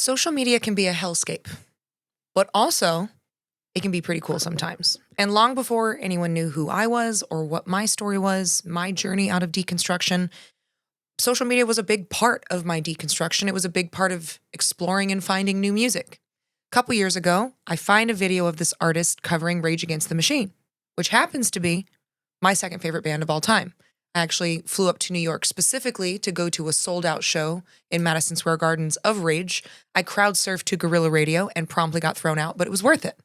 Social media can be a hellscape, but also it can be pretty cool sometimes. And long before anyone knew who I was or what my story was, my journey out of deconstruction, social media was a big part of my deconstruction. It was a big part of exploring and finding new music. A couple years ago, I find a video of this artist covering Rage Against the Machine, which happens to be my second favorite band of all time. I actually flew up to New York specifically to go to a sold-out show in Madison Square Gardens of Rage. I crowd surfed to Guerrilla Radio and promptly got thrown out, but it was worth it.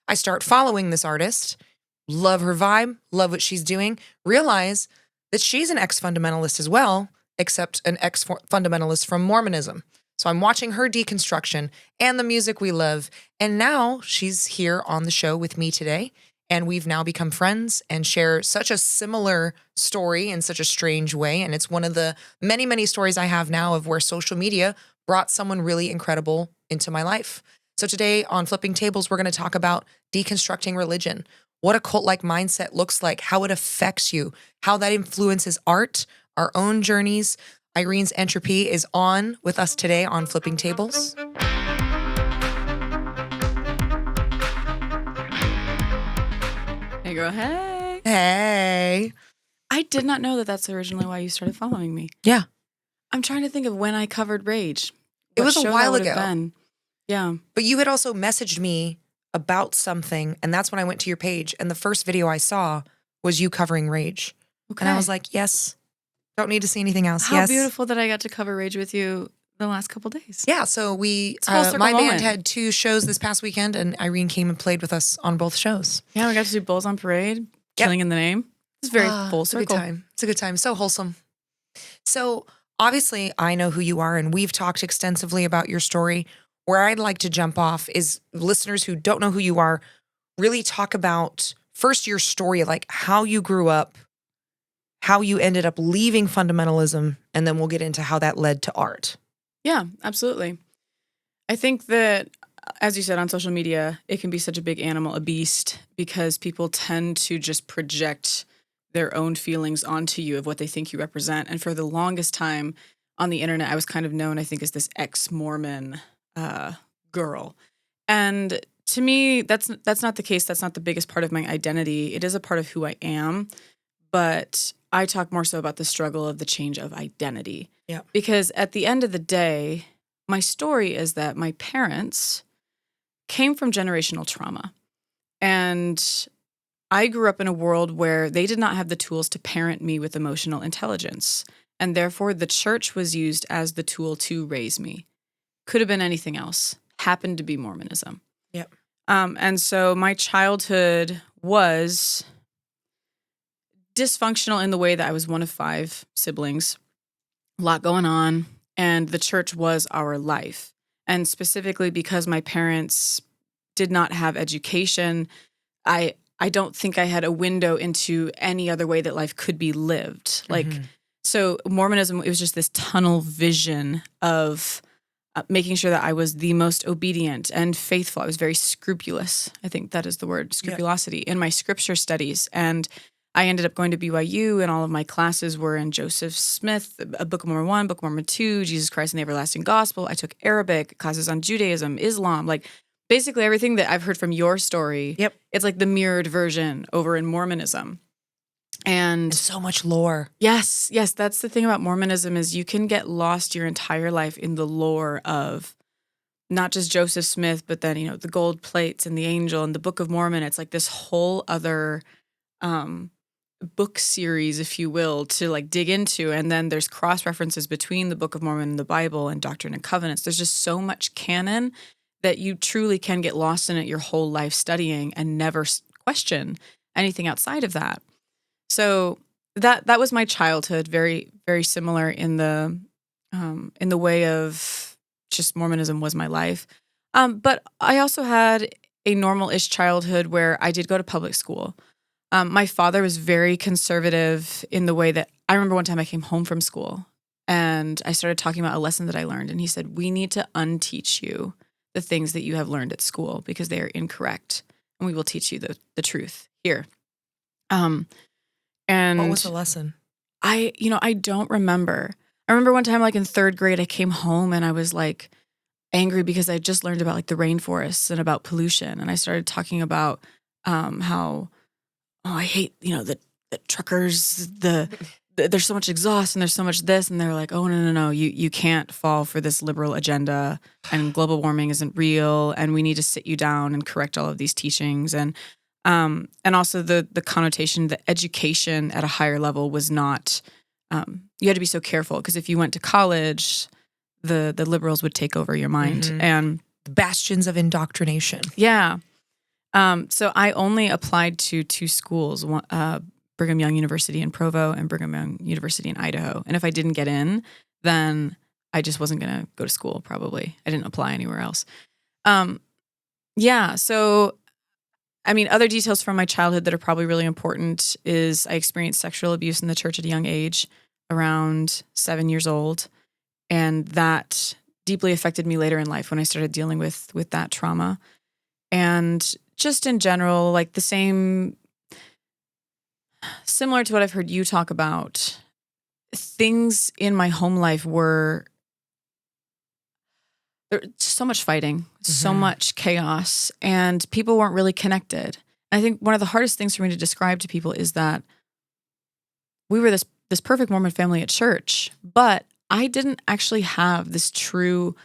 I start following this artist, love her vibe, love what she's doing, realize that she's an ex-fundamentalist as well, except an ex-fundamentalist from Mormonism. So I'm watching her deconstruction and the music we love, and now she's here on the show with me today. And we've now become friends and share such a similar story in such a strange way. And it's one of the many, many stories I have now of where social media brought someone really incredible into my life. So today on Flipping Tables, we're going to talk about deconstructing religion, what a cult-like mindset looks like, how it affects you, how that influences art, our own journeys. Irene's Entropy is on with us today on Flipping Tables. Hey, girl. Hey. Hey. I did not know that that's originally why you started following me. Yeah. I'm trying to think of when I covered Rage. It was a while ago. Yeah. But you had also messaged me about something, and that's when I went to your page, and the first video I saw was you covering Rage. Okay. And I was like, yes, don't need to see anything else. How yes. beautiful that I got to cover Rage with you the last couple days. Yeah, so we, full circle my band moment. had 2 shows this past weekend, and Irene came and played with us on both shows. Yeah, we got to do Bulls on Parade, Killing in the Name. It's very full circle. It's a good time. It's a good time. So wholesome. So obviously, I know who you are, and we've talked extensively about your story. Where I'd like to jump off is listeners who don't know who you are, really talk about first your story, like how you grew up, how you ended up leaving fundamentalism, and then we'll get into how that led to art. Yeah, absolutely. I think that, as you said, on social media, it can be such a big animal, a beast, because people tend to just project their own feelings onto you of what they think you represent. And for the longest time on the internet, I was kind of known, I think, as this ex-Mormon girl. And to me, that's not the case. That's not the biggest part of my identity. It is a part of who I am. But I talk more so about the struggle of the change of identity. Yeah. Because at the end of the day, my story is that my parents came from generational trauma. And I grew up in a world where they did not have the tools to parent me with emotional intelligence. And therefore, the church was used as the tool to raise me. Could have been anything else. Happened to be Mormonism. Yep. And so my childhood was dysfunctional in the way that I was one of 5 siblings, a lot going on, and the church was our life. And specifically because my parents did not have education, I don't think I had a window into any other way that life could be lived. So Mormonism, it was just this tunnel vision of making sure that I was the most obedient and faithful. I was very scrupulous. I think that is the word, scrupulosity, in my scripture studies. And I ended up going to BYU, and all of my classes were in Joseph Smith, Book of Mormon 1, Book of Mormon 2, Jesus Christ and the Everlasting Gospel. I took Arabic, classes on Judaism, Islam, like basically everything that I've heard from your story. Yep. It's like the mirrored version over in Mormonism. And so much lore. Yes, that's the thing about Mormonism is you can get lost your entire life in the lore of not just Joseph Smith, but then, the gold plates and the angel and the Book of Mormon. It's like this whole other book series, if you will, to like dig into. And then there's cross references between the Book of Mormon and the Bible and Doctrine and Covenants. There's just so much canon that you truly can get lost in it your whole life studying and never question anything outside of that. So that was my childhood, very, very similar in the way of just Mormonism was my life. But I also had a normal-ish childhood where I did go to public school. My father was very conservative in the way that I remember one time I came home from school and I started talking about a lesson that I learned. And he said, we need to unteach you the things that you have learned at school because they are incorrect. And we will teach you the truth here. And what was the lesson? I don't remember. I remember one time, like in 3rd grade, I came home and I was like, angry because I just learned about like the rainforests and about pollution. And I started talking about how, I hate, the truckers, there's so much exhaust and there's so much this. And they're like, oh, no. You can't fall for this liberal agenda, and global warming isn't real. And we need to sit you down and correct all of these teachings. And also the connotation that education at a higher level was not, you had to be so careful because if you went to college, the liberals would take over your mind. Mm-hmm. And the bastions of indoctrination. Yeah. So I only applied to 2 schools, Brigham Young University in Provo and Brigham Young University in Idaho. And if I didn't get in, then I just wasn't going to go to school, probably. I didn't apply anywhere else. So, I mean, other details from my childhood that are probably really important is I experienced sexual abuse in the church at a young age, around 7 years old. And that deeply affected me later in life when I started dealing with that trauma. And just in general, like similar to what I've heard you talk about, things in my home life were there so much fighting, so much chaos, and people weren't really connected. And I think one of the hardest things for me to describe to people is that we were this perfect Mormon family at church, but I didn't actually have this true,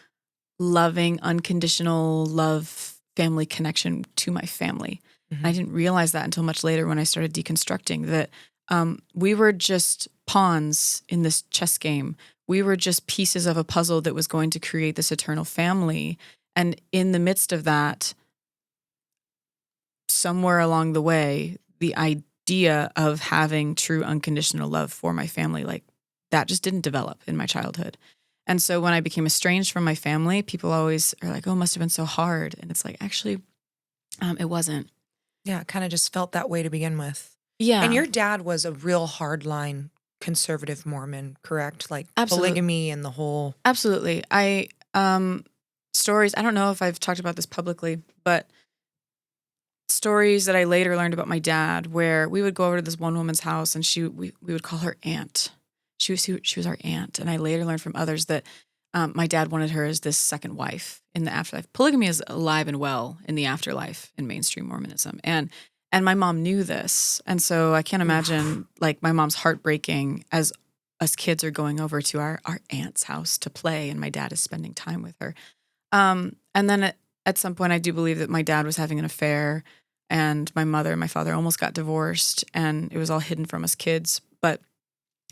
loving, unconditional love family connection to my family. I didn't realize that until much later when I started deconstructing that we were just pawns in this chess game. We were just pieces of a puzzle that was going to create this eternal family. And in the midst of that, somewhere along the way, the idea of having true unconditional love for my family, like that just didn't develop in my childhood. And so when I became estranged from my family, people always are like, oh, it must have been so hard. And it's like, actually, it wasn't. Yeah, it kind of just felt that way to begin with. Yeah. And your dad was a real hardline conservative Mormon, correct? Like polygamy and the whole... Absolutely. Stories, I don't know if I've talked about this publicly, but stories that I later learned about my dad where we would go over to this one woman's house and we would call her aunt. She was our aunt. And I later learned from others that my dad wanted her as this second wife in the afterlife. Polygamy is alive and well in the afterlife in mainstream Mormonism. And my mom knew this. And so I can't imagine like my mom's heartbreaking as us kids are going over to our aunt's house to play and my dad is spending time with her. And then at some point I do believe that my dad was having an affair and my mother and my father almost got divorced and it was all hidden from us kids. But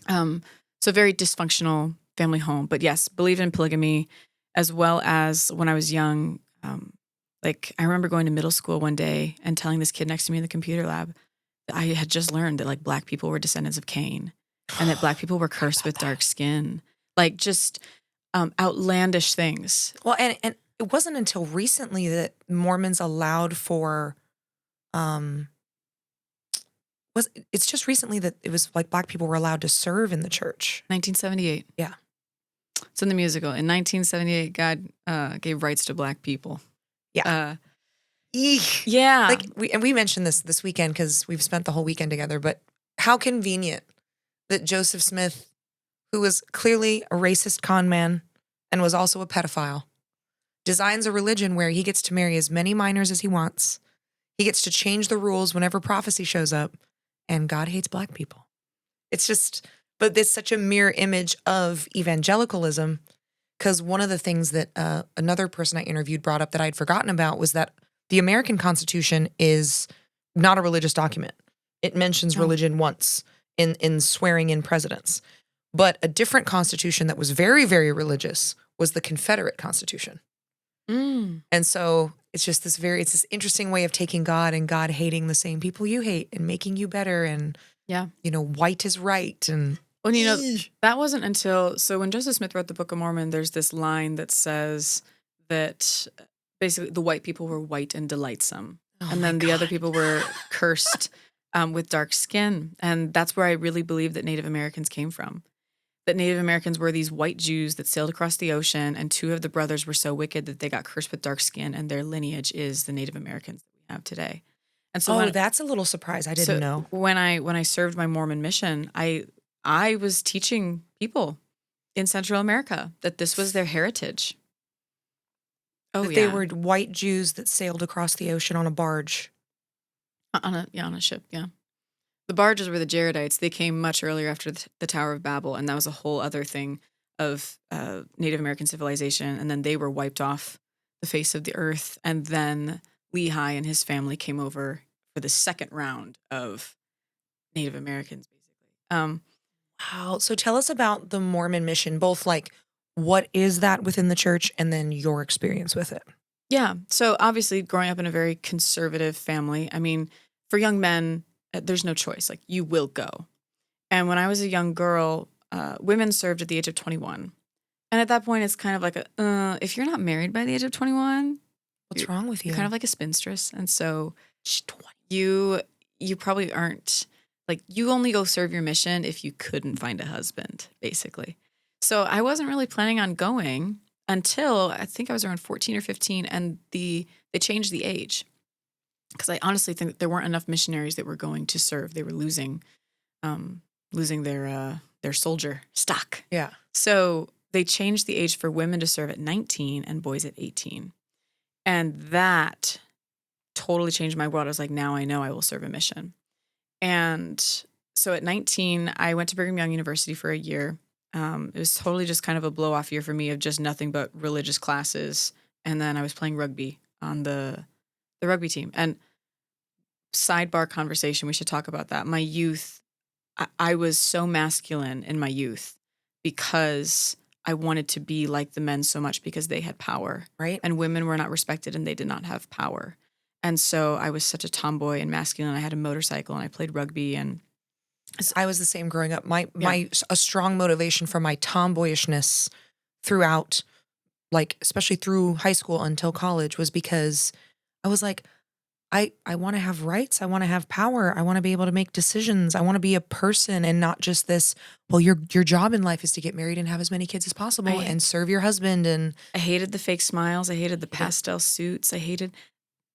so very dysfunctional family home. But yes, believed in polygamy as well as when I was young. Like I remember going to middle school one day and telling this kid next to me in the computer lab that I had just learned that like Black people were descendants of Cain and that Black people were cursed with dark skin. Like just outlandish things. Well, and it wasn't until recently that Mormons allowed for, it's just recently that it was like Black people were allowed to serve in the church. 1978. Yeah. It's in the musical. In 1978, God gave rights to Black people. Yeah. Yeah. Like we mentioned this weekend because we've spent the whole weekend together, but how convenient that Joseph Smith, who was clearly a racist con man and was also a pedophile, designs a religion where he gets to marry as many minors as he wants. He gets to change the rules whenever prophecy shows up, and God hates Black people. It's just, but it's such a mirror image of evangelicalism. Because one of the things that another person I interviewed brought up that I'd forgotten about was that the American Constitution is not a religious document. It mentions religion once in swearing in presidents. But a different constitution that was very, very religious was the Confederate Constitution. And so it's just it's this interesting way of taking God and God hating the same people you hate and making you better. And, white is right. And well, that wasn't until, so when Joseph Smith wrote the Book of Mormon, there's this line that says that basically the white people were white and delightsome. And then the other people were cursed with dark skin. And that's where I really believe that Native Americans came from. That Native Americans were these white Jews that sailed across the ocean, and 2 of the brothers were so wicked that they got cursed with dark skin, and their lineage is the Native Americans that we have today. And so that's a little surprise. I didn't know. When I served my Mormon mission, I was teaching people in Central America that this was their heritage. Oh, That they yeah. were white Jews that sailed across the ocean on a barge. On a ship, yeah. The barges were the Jaredites. They came much earlier after the Tower of Babel, and that was a whole other thing of Native American civilization. And then they were wiped off the face of the earth. And then Lehi and his family came over for the second round of Native Americans, basically. Wow. So tell us about the Mormon mission, both like what is that within the church and then your experience with it. Yeah. So obviously, growing up in a very conservative family, I mean, for young men, there's no choice. Like, you will go. And when I was a young girl, women served at the age of 21. And at that point, it's kind of like if you're not married by the age of 21, What's wrong with you? you're kind of like a spinstress. And so She's 20. you probably aren't, like, you only go serve your mission if you couldn't find a husband, basically. So I wasn't really planning on going until I think I was around 14 or 15, and they changed the age. Because I honestly think that there weren't enough missionaries that were going to serve. They were losing their soldier stock. Yeah. So they changed the age for women to serve at 19 and boys at 18. And that totally changed my world. I was like, now I know I will serve a mission. And so at 19, I went to Brigham Young University for a year. It was totally just kind of a blow-off year for me of just nothing but religious classes. And then I was playing rugby on the rugby team. And sidebar conversation, we should talk about that. My youth, I was so masculine in my youth because I wanted to be like the men so much because they had power. Right. And women were not respected and they did not have power. And so I was such a tomboy and masculine. I had a motorcycle and I played rugby, and I was the same growing up. A strong motivation for my tomboyishness throughout, like, especially through high school until college, was because I was like, I want to have rights. I want to have power. I want to be able to make decisions. I want to be a person and not just this, well, your job in life is to get married and have as many kids as possible and serve your husband. And I hated the fake smiles. I hated the pastel suits. I hated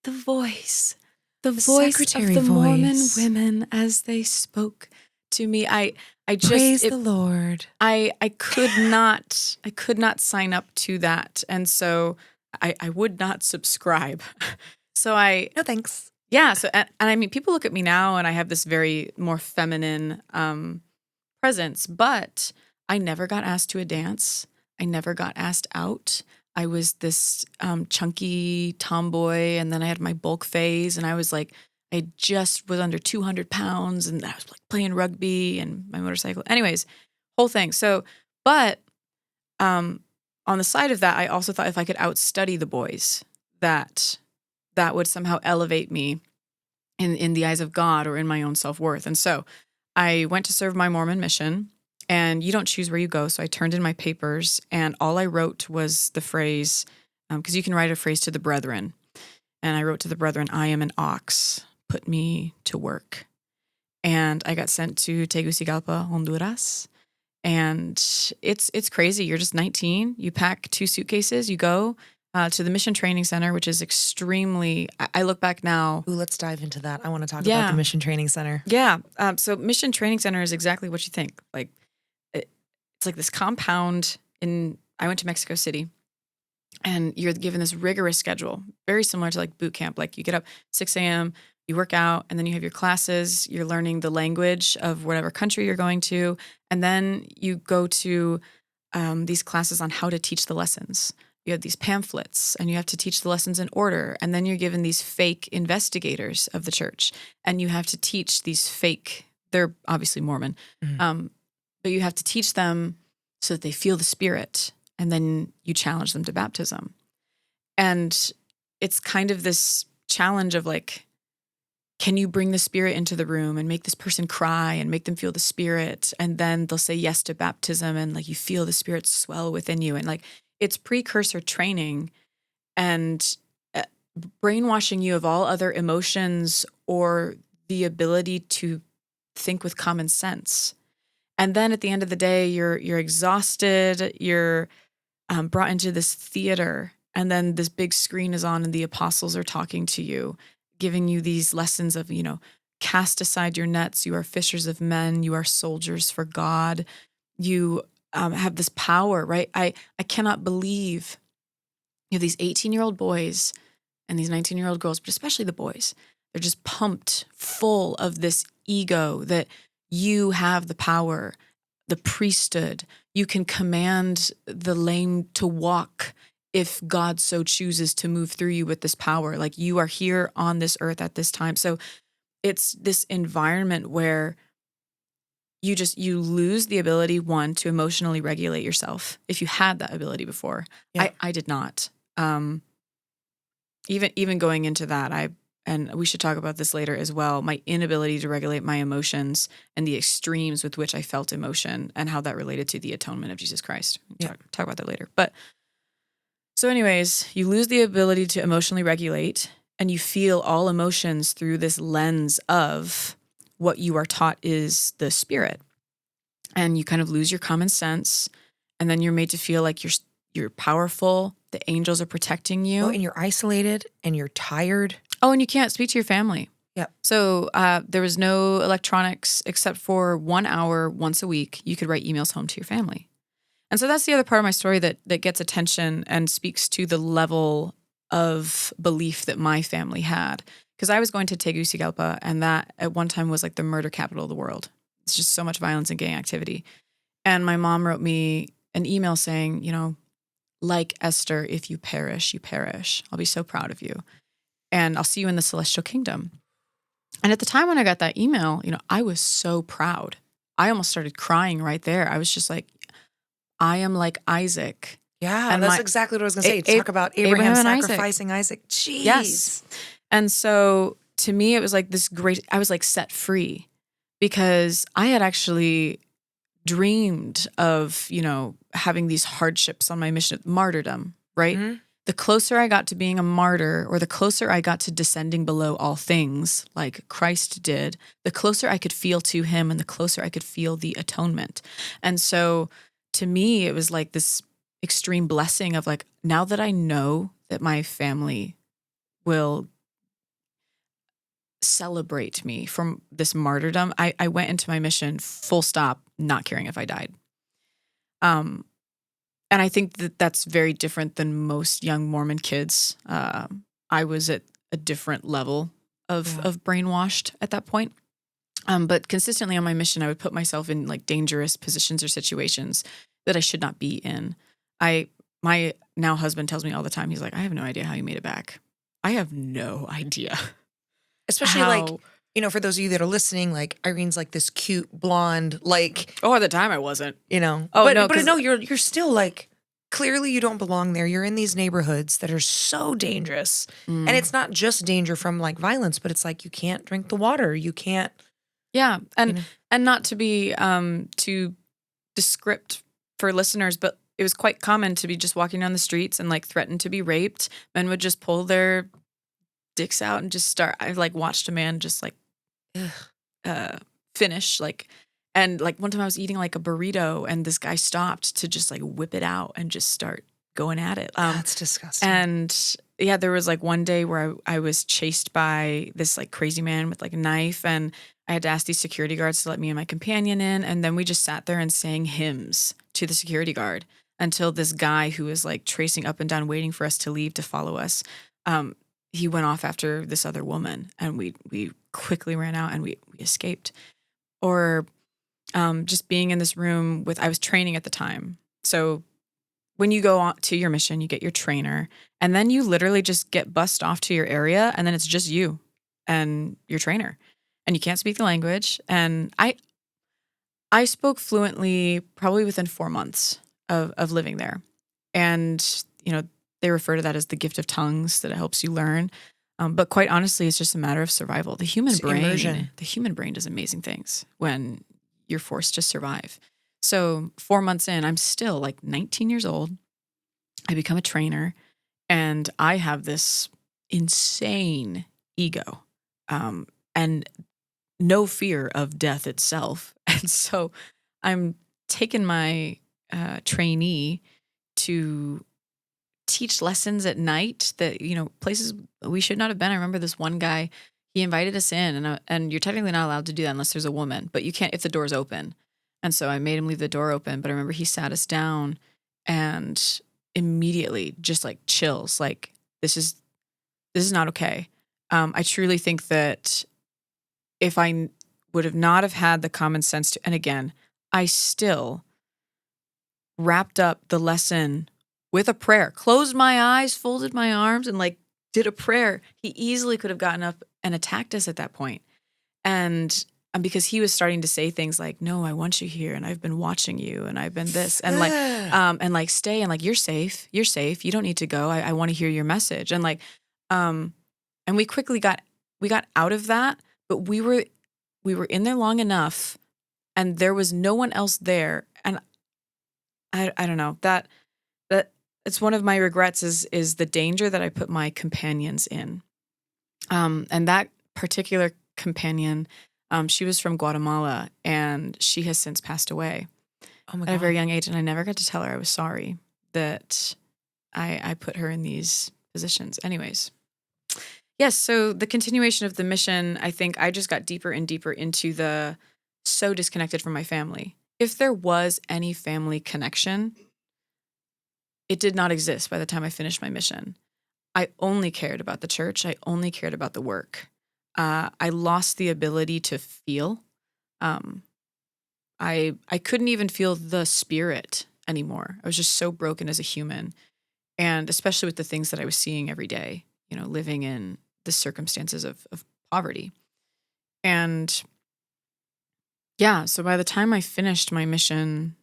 the voice. The voice of secretary the Mormon voice. women as they spoke to me. I just praise the Lord. I could not sign up to that. And so I would not subscribe. So No thanks. yeah. So, and I mean, people look at me now and I have this very more feminine presence, but I never got asked to a dance. I never got asked out. I was this chunky tomboy, and then I had my bulk phase, and I was like, I just was under 200 pounds, and I was like playing rugby and my motorcycle. Anyways, whole thing. So, but on the side of that, I also thought if I could outstudy the boys, that would somehow elevate me in the eyes of God or in my own self-worth. And so I went to serve my Mormon mission, and you don't choose where you go. So I turned in my papers, and all I wrote was the phrase, because you can write a phrase to the brethren. And I wrote to the brethren, I am an ox, put me to work. And I got sent to Tegucigalpa, Honduras. And it's crazy. You're just 19. You pack 2 suitcases. You go to the Mission Training Center, which is extremely, I look back now. Ooh, let's dive into that. I want to talk about the Mission Training Center. Yeah. So Mission Training Center is exactly what you think. Like, it's like this compound I went to Mexico City, and you're given this rigorous schedule, very similar to like boot camp. Like, you get up 6 a.m., you work out, and then you have your classes. You're learning the language of whatever country you're going to. And then you go to these classes on how to teach the lessons. You have these pamphlets, and you have to teach the lessons in order. And then you're given these fake investigators of the church, and you have to teach these fake, they're obviously Mormon, but you have to teach them so that they feel the Spirit, and then you challenge them to baptism. And it's kind of this challenge of like, can you bring the Spirit into the room and make this person cry and make them feel the Spirit? And then they'll say yes to baptism, and like you feel the Spirit swell within you. And like, it's precursor training and brainwashing you of all other emotions or the ability to think with common sense. And then at the end of the day, you're exhausted, you're brought into this theater, and then this big screen is on and the apostles are talking to you, giving you these lessons of, cast aside your nets, you are fishers of men, you are soldiers for God, you have this power, right? I cannot believe You have these 18-year-old boys and these 19-year-old girls, but especially the boys. They're just pumped full of this ego that you have the power, the priesthood. You can command the lame to walk if God so chooses to move through you with this power. Like, you are here on this earth at this time. So it's this environment where you lose the ability, one, to emotionally regulate yourself. If you had that ability before, Yeah. I did not. Even going into that, and we should talk about this later as well, my inability to regulate my emotions and the extremes with which I felt emotion and how that related to the atonement of Jesus Christ. Talk about that later. But so anyways, you lose the ability to emotionally regulate, and you feel all emotions through this lens of what you are taught is the spirit. And you kind of lose your common sense, and then you're made to feel like you're powerful, the angels are protecting you. Well, and you're isolated and you're tired. Oh, and you can't speak to your family. Yep. So there was no electronics except for 1 hour once a week. You could write emails home to your family. And so that's the other part of my story that gets attention and speaks to the level of belief that my family had. Because I was going to Tegucigalpa, and that at one time was like the murder capital of the world. It's just so much violence and gang activity. And my mom wrote me an email saying, like Esther, if you perish, you perish. I'll be so proud of you. And I'll see you in the celestial kingdom. And at the time when I got that email, I was so proud. I almost started crying right there. I was just like, I am like Isaac. Yeah, and that's exactly what I was going to say. Talk about Abraham sacrificing Isaac. Jeez. Yes. And so to me, it was like this great, I was like set free because I had actually dreamed of, having these hardships on my mission of martyrdom, right? Mm-hmm. The closer I got to being a martyr, or the closer I got to descending below all things like Christ did, the closer I could feel to him and the closer I could feel the atonement. And so to me, it was like this extreme blessing of like, now that I know that my family will celebrate me from this martyrdom, I went into my mission full stop, not caring if I died. And I think that that's very different than most young Mormon kids. I was at a different level of brainwashed at that point. But consistently on my mission, I would put myself in like dangerous positions or situations that I should not be in. My now husband tells me all the time, he's like, I have no idea how you made it back. I have no idea. Especially like, for those of you that are listening, like Irene's like this cute blonde, like. Oh, at the time I wasn't. Oh, but no, you're still like, clearly you don't belong there. You're in these neighborhoods that are so dangerous. And it's not just danger from like violence, but it's like you can't drink the water. You can't. Yeah. And not to be too descript for listeners, but it was quite common to be just walking down the streets and like threatened to be raped. Men would just pull their dicks out and just start. I like watched a man just like finish like, and like one time I was eating like a burrito and this guy stopped to just like whip it out and just start going at it. That's disgusting. And yeah, there was like one day where I was chased by this like crazy man with like a knife, and I had to ask these security guards to let me and my companion in. And then we just sat there and sang hymns to the security guard until this guy who was like tracing up and down, waiting for us to leave to follow us. He went off after this other woman, and we quickly ran out and we escaped. Or just being in this room I was training at the time. So when you go on to your mission, you get your trainer, and then you literally just get bussed off to your area, and then it's just you and your trainer, and you can't speak the language. And I spoke fluently probably within 4 months of living there. And, they refer to that as the gift of tongues, that it helps you learn. But quite honestly, it's just a matter of survival. The human brain does amazing things when you're forced to survive. So 4 months in, I'm still like 19 years old. I become a trainer, and I have this insane ego and no fear of death itself. And so I'm taking my trainee to teach lessons at night that, places we should not have been. I remember this one guy, he invited us in, and you're technically not allowed to do that unless there's a woman, but you can't if the door's open. And so I made him leave the door open, but I remember he sat us down, and immediately just like chills. Like this is not okay. I truly think that if I would have not have had the common sense to, and again, I still wrapped up the lesson with a prayer, closed my eyes, folded my arms, and like did a prayer. He easily could have gotten up and attacked us at that point. And because he was starting to say things like, no, I want you here. And I've been watching you and I've been this and like stay and like, you're safe. You're safe. You don't need to go. I want to hear your message. And like, and we quickly got out of that, but we were in there long enough and there was no one else there. And I don't know, that it's one of my regrets is the danger that I put my companions in. And that particular companion, she was from Guatemala and she has since passed away at a very young age. And I never got to tell her I was sorry that I put her in these positions. Anyways. Yes. So the continuation of the mission, I think I just got deeper and deeper into the so disconnected from my family. If there was any family connection, it did not exist by the time I finished my mission. I only cared about the church. I only cared about the work. I lost the ability to feel. I couldn't even feel the spirit anymore. I was just so broken as a human. And especially with the things that I was seeing every day, living in the circumstances of poverty. And yeah, so by the time I finished my mission,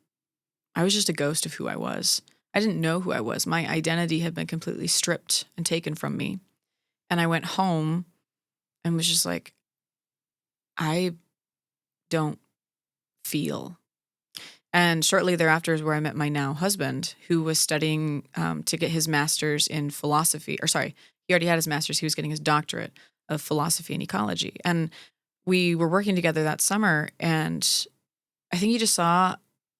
I was just a ghost of who I was. I didn't know who I was. My identity had been completely stripped and taken from me. And I went home and was just like, I don't feel. And shortly thereafter is where I met my now husband, who was studying to get his master's in philosophy. Or sorry, he already had his master's. He was getting his doctorate of philosophy and ecology. And we were working together that summer. And I think he just saw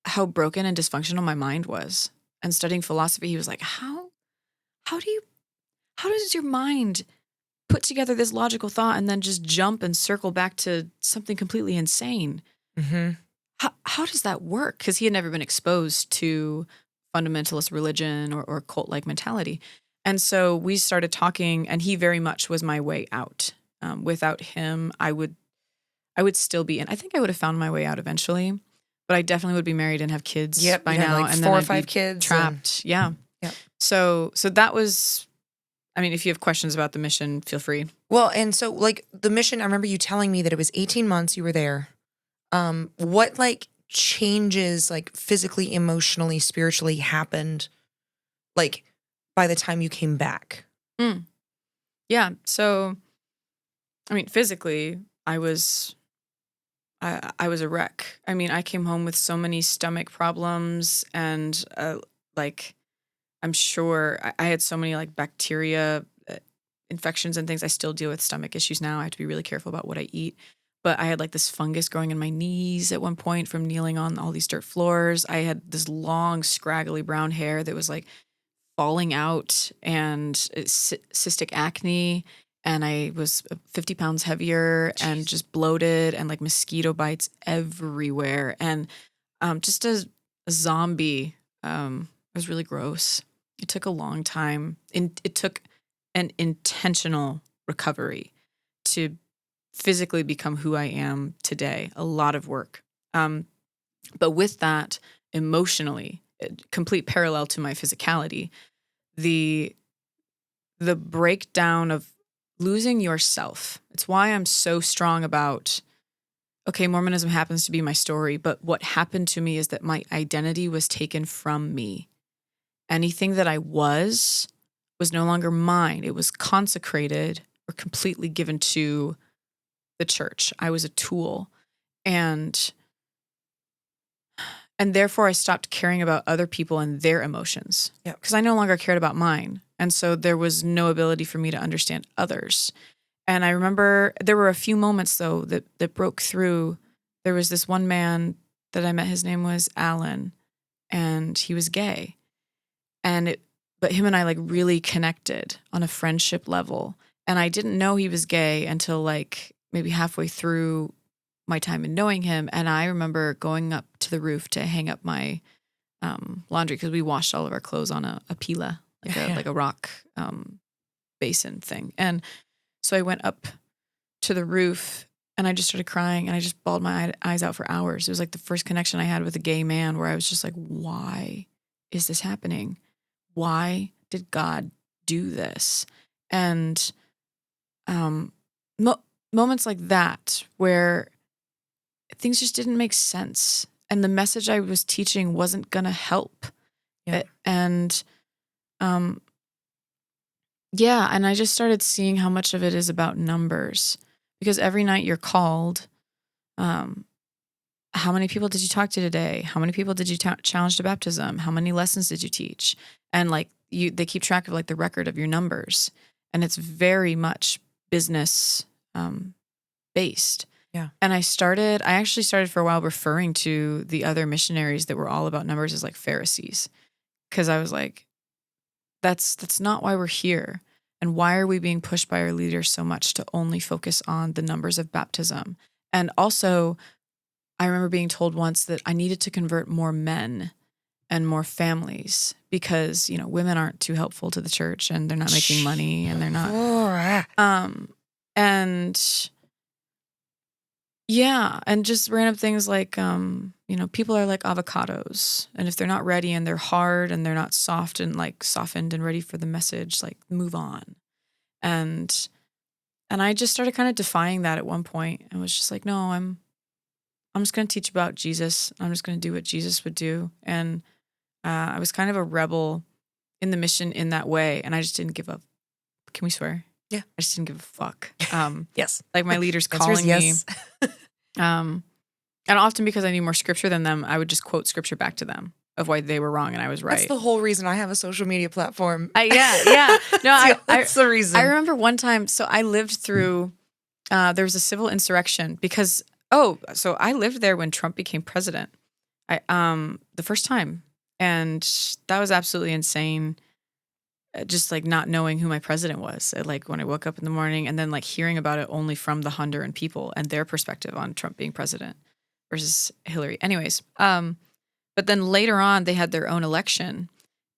how broken and dysfunctional my mind was. And studying philosophy, he was like, how does your mind put together this logical thought and then just jump and circle back to something completely insane? Mm-hmm. How does that work? Because he had never been exposed to fundamentalist religion or cult-like mentality. And so we started talking, and he very much was my way out. Without him, I would still be in. I think I would have found my way out eventually, but I definitely would be married and have kids by now. Like and 4 then or 5 kids. Trapped. Yeah. So that was, I mean, if you have questions about the mission, feel free. Well, and so like the mission, I remember you telling me that it was 18 months you were there. What like changes like physically, emotionally, spiritually happened like by the time you came back? Yeah. So, I mean, physically, I was a wreck. I mean, I came home with so many stomach problems and like, I'm sure I had so many like bacteria infections and things. I still deal with stomach issues now. I have to be really careful about what I eat. But I had like this fungus growing in my knees at one point from kneeling on all these dirt floors. I had this long, scraggly brown hair that was like falling out and cystic acne. And I was 50 pounds heavier and just bloated and like mosquito bites everywhere. And just a zombie. It was really gross. It took a long time. It took an intentional recovery to physically become who I am today. A lot of work. But with that, emotionally, complete parallel to my physicality, the breakdown of losing yourself. It's why I'm so strong about, okay, Mormonism happens to be my story, but what happened to me is that my identity was taken from me. Anything that I was no longer mine. It was consecrated or completely given to the church. I was a tool. And therefore I stopped caring about other people and their emotions. Yeah. Because I no longer cared about mine. And so there was no ability for me to understand others. And I remember there were a few moments though that broke through. There was this one man that I met, his name was Alan, and he was gay. But him and I like really connected on a friendship level. And I didn't know he was gay until like maybe halfway through my time in knowing him. And I remember going up to the roof to hang up my laundry because we washed all of our clothes on a pila, like a rock basin thing. And so I went up to the roof and I just started crying and I just bawled my eyes out for hours. It was like the first connection I had with a gay man where I was just like, why is this happening? Why did God do this? And moments like that where things just didn't make sense and the message I was teaching wasn't going to help. Yeah. And and I just started seeing how much of it is about numbers because every night you're called, how many people did you talk to today? How many people did you challenge to baptism? How many lessons did you teach? And like they keep track of like the record of your numbers, and it's very much business based. Yeah. And I actually started for a while referring to the other missionaries that were all about numbers as like Pharisees, because I was like, that's not why we're here. And why are we being pushed by our leaders so much to only focus on the numbers of baptism? And also, I remember being told once that I needed to convert more men and more families because, women aren't too helpful to the church and they're not making money and they're not. And just random things like, people are like avocados. And if they're not ready and they're hard and they're not soft and like softened and ready for the message, like move on. And I just started kind of defying that at one point and was just like, no, I'm just going to teach about Jesus. I'm just going to do what Jesus would do. And I was kind of a rebel in the mission in that way. And I just didn't give up. Can we swear? Yeah. I just didn't give a fuck. Yes. Like my leaders calling me. And often because I knew more scripture than them, I would just quote scripture back to them of why they were wrong and I was right. That's the whole reason I have a social media platform. Yeah. No, that's the reason. I remember one time, so I lived through, there was a civil insurrection because, so I lived there when Trump became president. The first time. And that was absolutely insane. Just like not knowing who my president was, like when I woke up in the morning and then like hearing about it only from the Honduran people and their perspective on Trump being president versus Hillary. Anyways, but then later on they had their own election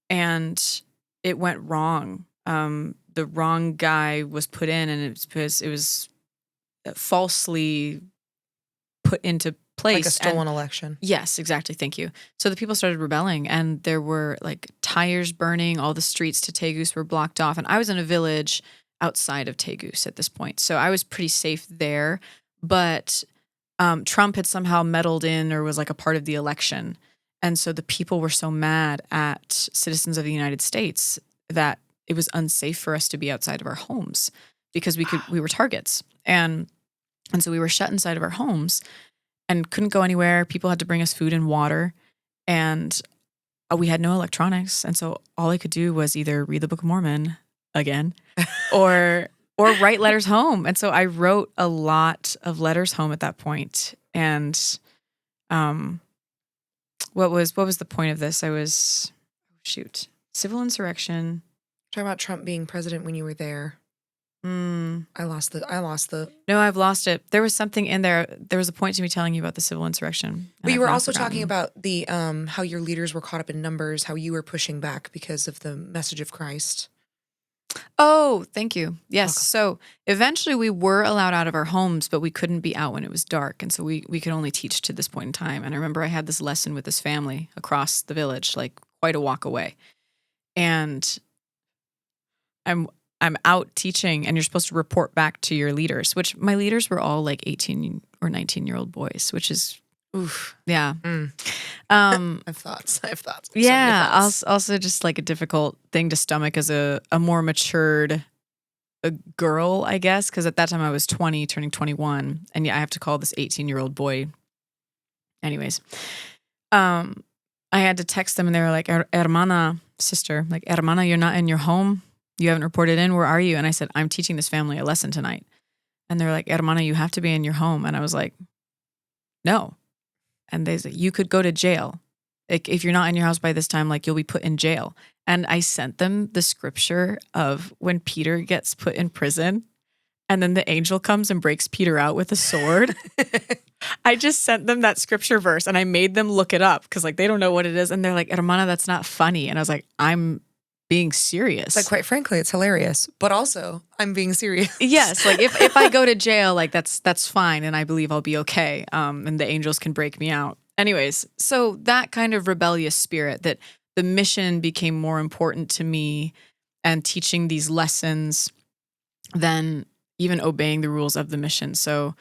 and it went wrong. The wrong guy was put in and it was falsely put into place. Like a stolen election. Yes, exactly. Thank you. So the people started rebelling and there were like tires burning. All the streets to Tegus were blocked off. And I was in a village outside of Tegus at this point. So I was pretty safe there. But Trump had somehow meddled in or was like a part of the election. And so the people were so mad at citizens of the United States that it was unsafe for us to be outside of our homes because we were targets. And so we were shut inside of our homes and couldn't go anywhere. People had to bring us food and water, and we had no electronics. And so all I could do was either read the Book of Mormon again, or write letters home. And so I wrote a lot of letters home at that point. And what was the point of this? Civil insurrection. Talking about Trump being president when you were there. I lost the. No, I've lost it. There was something in there. There was a point to me telling you about the civil insurrection. But you were also talking about the how your leaders were caught up in numbers, how you were pushing back because of the message of Christ. Oh, thank you. Yes. Welcome. So eventually we were allowed out of our homes, but we couldn't be out when it was dark. And so we could only teach to this point in time. And I remember I had this lesson with this family across the village, like quite a walk away. And I'm out teaching and you're supposed to report back to your leaders, which my leaders were all like 18 or 19-year-old boys, which is, oof. Yeah. I have thoughts. Yeah. Also just like a difficult thing to stomach as a more matured girl, I guess. Cause at that time I was 20, turning 21. And yeah, I have to call this 18-year-old boy. Anyways, I had to text them and they were like, hermana, sister, like, hermana, you're not in your home. You haven't reported in. Where are you? And I said, I'm teaching this family a lesson tonight. And they're like, hermana, you have to be in your home. And I was like, no. And they said, you could go to jail. Like, if you're not in your house by this time, like you'll be put in jail. And I sent them the scripture of when Peter gets put in prison and then the angel comes and breaks Peter out with a sword. I just sent them that scripture verse and I made them look it up because like they don't know what it is. And they're like, Hermana, that's not funny. And I was like, I'm being serious. Like, quite frankly, it's hilarious, but also I'm being serious. Yes, like if I go to jail, like that's fine, and I believe I'll be okay. And the angels can break me out. Anyways, so that kind of rebellious spirit, that the mission became more important to me, and teaching these lessons than even obeying the rules of the mission. So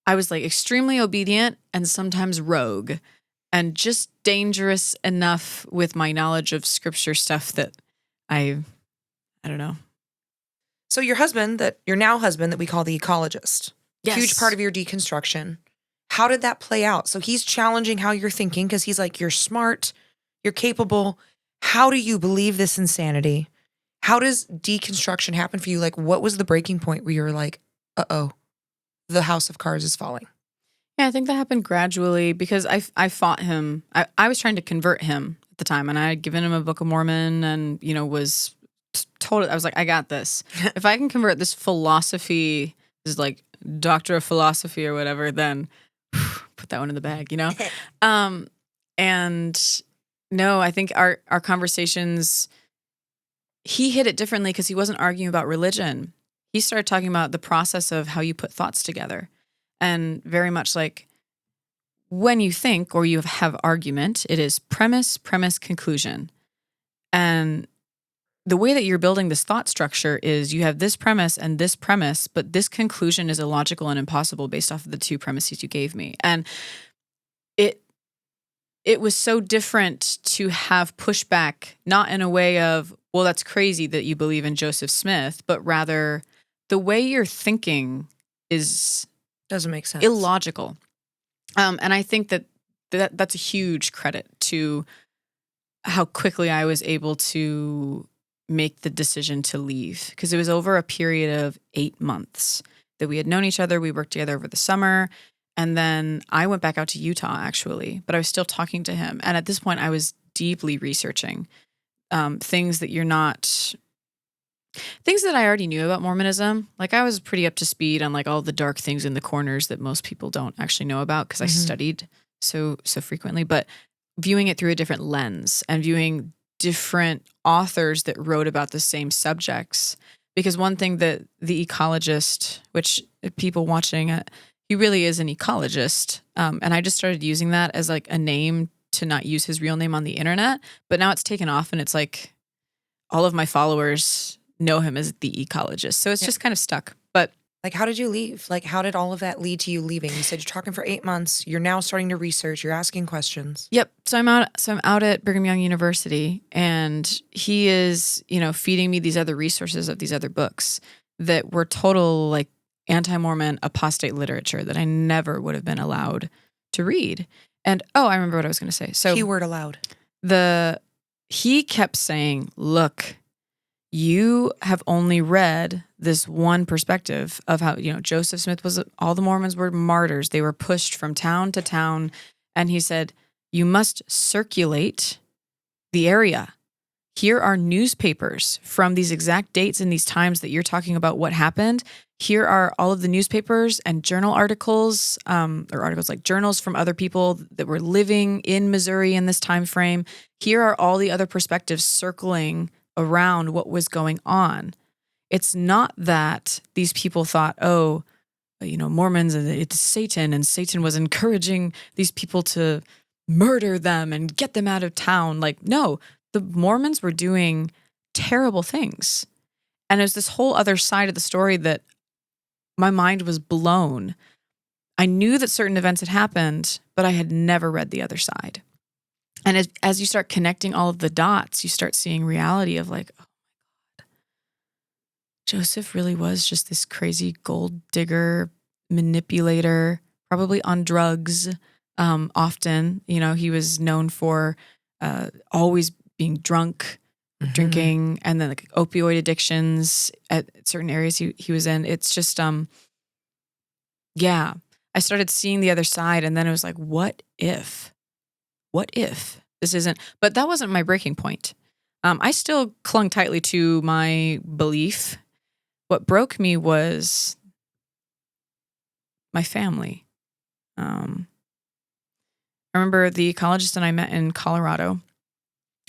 I was like extremely obedient and sometimes rogue, and just dangerous enough with my knowledge of scripture stuff that I don't know. So your now husband that we call the ecologist, Yes. huge part of your deconstruction. How did that play out? So he's challenging how you're thinking because he's like, you're smart, you're capable. How do you believe this insanity? How does deconstruction happen for you? Like, what was the breaking point where you were like, uh-oh, the house of cards is falling? Yeah, I think that happened gradually because I fought him. I was trying to convert him at the time, and I had given him a Book of Mormon and, was told, I was like, I got this. If I can convert this philosophy, this like doctor of philosophy or whatever, then put that one in the bag, And no, I think our conversations, he hit it differently because he wasn't arguing about religion. He started talking about the process of how you put thoughts together. And very much like when you think or you have argument, it is premise, conclusion. And the way that you're building this thought structure is you have this premise, but this conclusion is illogical and impossible based off of the two premises you gave me. And it was so different to have pushback, not in a way of, well, that's crazy that you believe in Joseph Smith, but rather the way you're thinking doesn't make sense. Illogical. And I think that's a huge credit to how quickly I was able to make the decision to leave, because it was over a period of 8 months that we had known each other. We worked together over the summer. And then I went back out to Utah, actually, but I was still talking to him. And at this point, I was deeply researching things that I already knew about Mormonism. Like I was pretty up to speed on like all the dark things in the corners that most people don't actually know about because I studied so frequently, but viewing it through a different lens and viewing different authors that wrote about the same subjects. Because one thing that the ecologist, which people watching, he really is an ecologist. And I just started using that as like a name to not use his real name on the internet. But now it's taken off and it's like all of my followers know him as the ecologist. So it's just kind of stuck. But like, how did you leave? Like, how did all of that lead to you leaving? You said you're talking for 8 months. You're now starting to research. You're asking questions. Yep. So I'm out at Brigham Young University, and he is, feeding me these other resources of these other books that were total like anti-Mormon apostate literature that I never would have been allowed to read. And I remember what I was going to say. So keyword allowed. He kept saying, look, you have only read this one perspective of how, Joseph Smith all the Mormons were martyrs. They were pushed from town to town. And he said, you must circulate the area. Here are newspapers from these exact dates and these times that you're talking about what happened. Here are all of the newspapers and journal articles, or articles like journals from other people that were living in Missouri in this time frame. Here are all the other perspectives circling around what was going on. It's not that these people thought, Mormons, it's Satan, and Satan was encouraging these people to murder them and get them out of town. Like, no, the Mormons were doing terrible things. And there's this whole other side of the story that my mind was blown. I knew that certain events had happened, but I had never read the other side. And as you start connecting all of the dots, you start seeing reality of like, oh my God, Joseph really was just this crazy gold digger, manipulator, probably on drugs. Often, he was known for always being drunk, drinking, and then like opioid addictions at certain areas he was in. It's just, I started seeing the other side, and then it was like, what if this isn't, but that wasn't my breaking point. I still clung tightly to my belief. What broke me was my family. I remember the ecologist and I met in Colorado,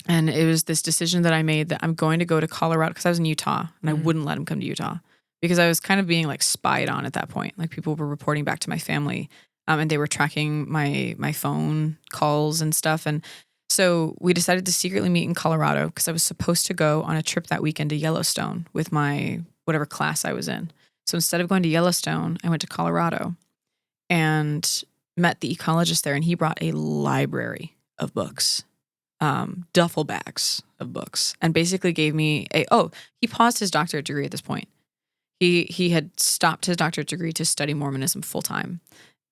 and it was this decision that I made that I'm going to go to Colorado because I was in Utah, and I wouldn't let him come to Utah because I was kind of being like spied on at that point. Like people were reporting back to my family, and they were tracking my phone calls and stuff. And so we decided to secretly meet in Colorado because I was supposed to go on a trip that weekend to Yellowstone with my whatever class I was in. So instead of going to Yellowstone, I went to Colorado and met the ecologist there, and he brought a library of books, duffel bags of books, and basically gave me he paused his doctorate degree at this point. He had stopped his doctorate degree to study Mormonism full time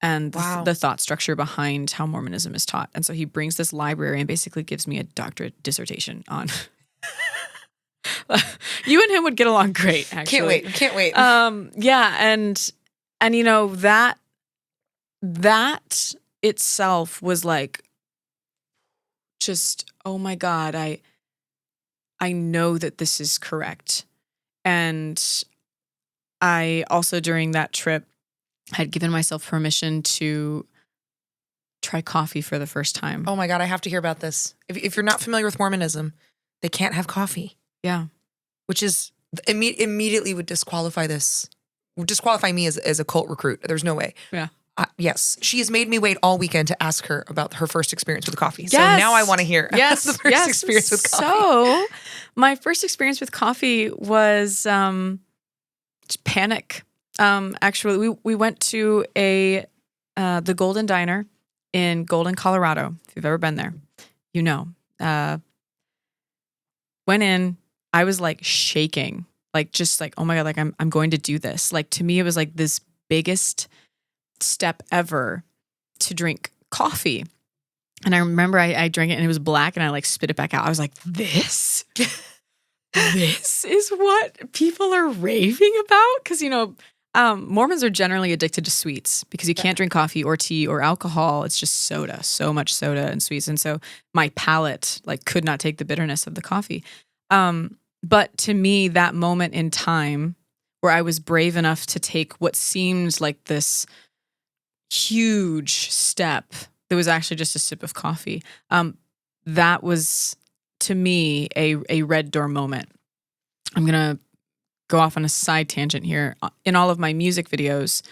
and the thought structure behind how Mormonism is taught. And so he brings this library and basically gives me a doctorate dissertation on you and him would get along great, actually. Can't wait. Yeah, and you know, that itself was like just, oh my God, I know that this is correct. And I also during that trip had given myself permission to try coffee for the first time. Oh my God, I have to hear about this. If you're not familiar with Mormonism, they can't have coffee. Yeah. Which is immediately would disqualify me as a cult recruit. There's no way. Yeah. Yes. She has made me wait all weekend to ask her about her first experience with coffee. Yes. So now I want to hear the first experience with coffee. So my first experience with coffee was panic. Actually, we went to the Golden Diner in Golden, Colorado. If you've ever been there, you know. Went in, I was like shaking, like just like, oh my God, like I'm going to do this. Like to me, it was like this biggest step ever to drink coffee. And I remember I drank it and it was black and I like spit it back out. I was like, this is what people are raving about? Because, you know, Mormons are generally addicted to sweets because you can't drink coffee or tea or alcohol. It's just soda, so much soda and sweets. And so my palate like could not take the bitterness of the coffee. But to me, that moment in time where I was brave enough to take what seemed like this huge step that was actually just a sip of coffee, that was to me a red door moment. I'm going to go off on a side tangent here. In all of my music videos,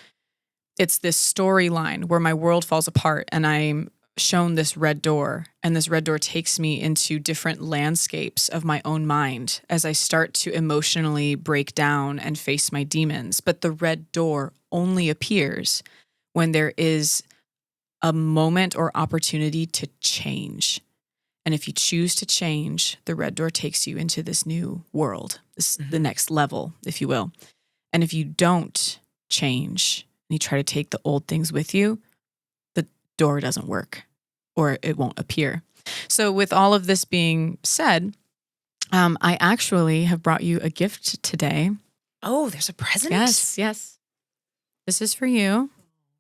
it's this storyline where my world falls apart and I'm shown this red door, and this red door takes me into different landscapes of my own mind as I start to emotionally break down and face my demons. But the red door only appears when there is a moment or opportunity to change. And if you choose to change, the red door takes you into this new world, the next level, if you will. And if you don't change and you try to take the old things with you, the door doesn't work or it won't appear. So with all of this being said, I actually have brought you a gift today. Oh, there's a present? Yes. This is for you.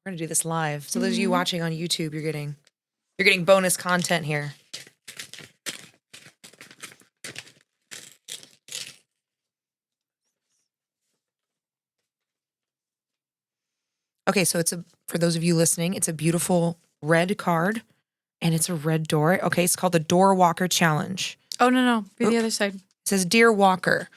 We're going to do this live. So those of you watching on YouTube, you're getting bonus content here. Okay, so for those of you listening, it's a beautiful red card and it's a red door. Okay, it's called the Door Walker Challenge. Oh, no. Be the other side. It says, Dear Walker,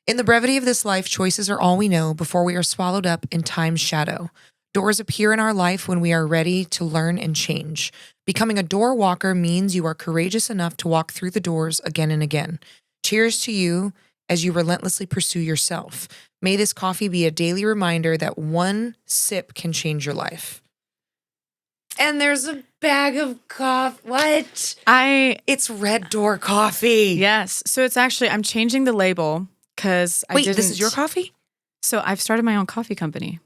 in the brevity of this life, choices are all we know before we are swallowed up in time's shadow. Doors appear in our life when we are ready to learn and change. Becoming a door walker means you are courageous enough to walk through the doors again and again. Cheers to you as you relentlessly pursue yourself. May this coffee be a daily reminder that one sip can change your life. And there's a bag of coffee. What? It's Red Door coffee. Yes. So it's actually, I'm changing the label because I didn't. Wait, this is your coffee? So I've started my own coffee company.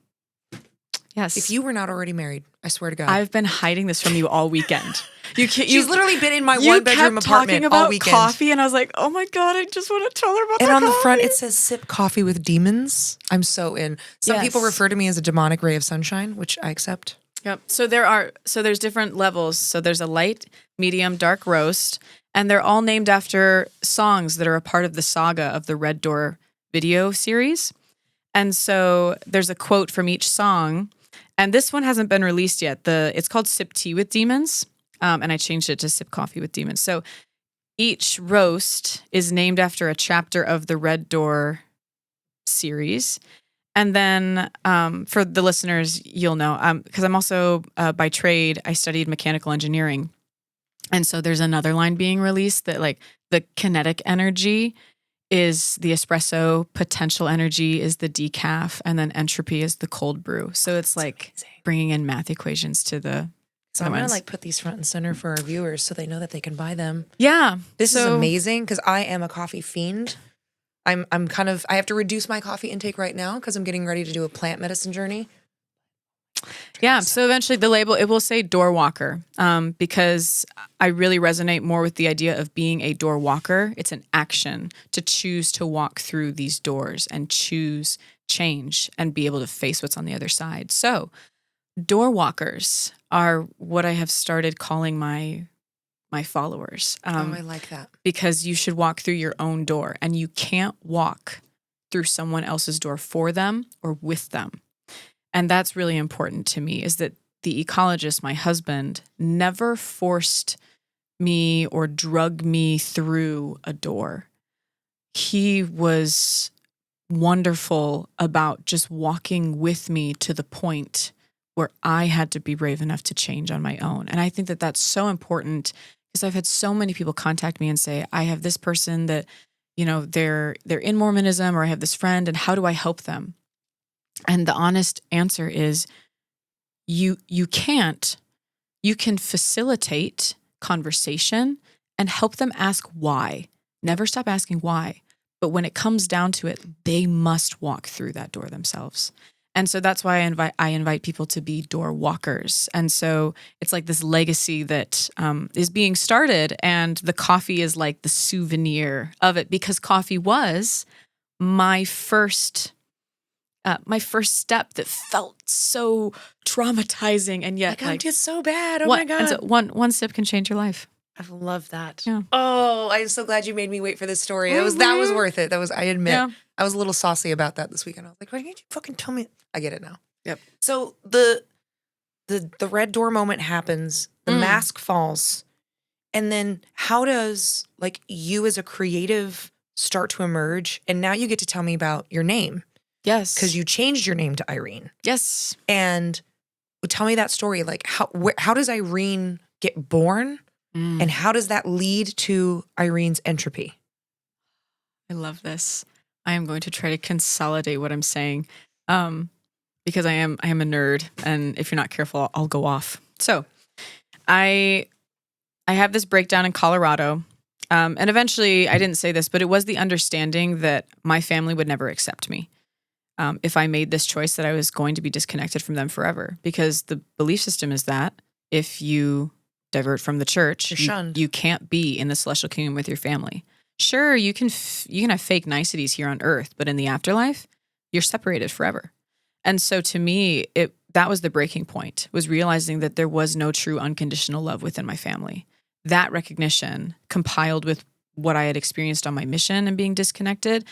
Yes. If you were not already married, I swear to God. I've been hiding this from you all weekend. She's literally been in my one-bedroom apartment all weekend. Coffee, and I was like, oh my God, I just want to tell her about and the on coffee. The front, it says, sip coffee with demons. I'm so in. Some people refer to me as a demonic ray of sunshine, which I accept. Yep. So there's different levels. So there's a light, medium, dark roast, and they're all named after songs that are a part of the saga of the Red Door video series. And so there's a quote from each song. And this one hasn't been released yet. It's called Sip Tea with Demons, and I changed it to Sip Coffee with Demons. So each roast is named after a chapter of the Red Door series. And then for the listeners, you'll know, because I'm also, by trade, I studied mechanical engineering. And so there's another line being released that like the kinetic energy is the espresso, potential energy is the decaf, and then entropy is the cold brew. So it's like bringing in math equations to the So I'm going to like put these front and center for our viewers so they know that they can buy them. Yeah. This is amazing because I am a coffee fiend. I have to reduce my coffee intake right now because I'm getting ready to do a plant medicine journey. Yeah. So eventually the label, it will say door walker, because I really resonate more with the idea of being a door walker. It's an action to choose to walk through these doors and choose change and be able to face what's on the other side. So door walkers are what I have started calling my followers. I like that. Because you should walk through your own door, and you can't walk through someone else's door for them or with them. And that's really important to me, is that the ecologist, my husband, never forced me or drug me through a door. He was wonderful about just walking with me to the point where I had to be brave enough to change on my own. And I think that that's so important, because I've had so many people contact me and say, I have this person that, they're in Mormonism, or I have this friend, and how do I help them? And the honest answer is you can't. You can facilitate conversation and help them ask why. Never stop asking why. But when it comes down to it, they must walk through that door themselves. And so that's why I invite people to be door walkers. And so it's like this legacy that is being started, and the coffee is like the souvenir of it, because coffee was my first step that felt so traumatizing, and yet I did so bad. Oh my God. And so one sip can change your life. I love that. Yeah. Oh, I'm so glad you made me wait for this story. That was worth it. I admit. Yeah. I was a little saucy about that this weekend. I was like, why didn't you fucking tell me? I get it now. Yep. So the red door moment happens, the mask falls, and then how does like you as a creative start to emerge? And now you get to tell me about your name. Yes. Because you changed your name to Irene. Yes. And tell me that story. Like how does Irene get born? And how does that lead to Irene's entropy? I love this. I am going to try to consolidate what I'm saying, because I am a nerd, and if you're not careful, I'll go off. So, I have this breakdown in Colorado, and eventually, I didn't say this, but it was the understanding that my family would never accept me if I made this choice, that I was going to be disconnected from them forever, because the belief system is that if you divert from the church, you can't be in the celestial kingdom with your family. Sure, you can have fake niceties here on earth, but in the afterlife, you're separated forever. And so to me, that was the breaking point, was realizing that there was no true unconditional love within my family. That recognition, compiled with what I had experienced on my mission and being disconnected,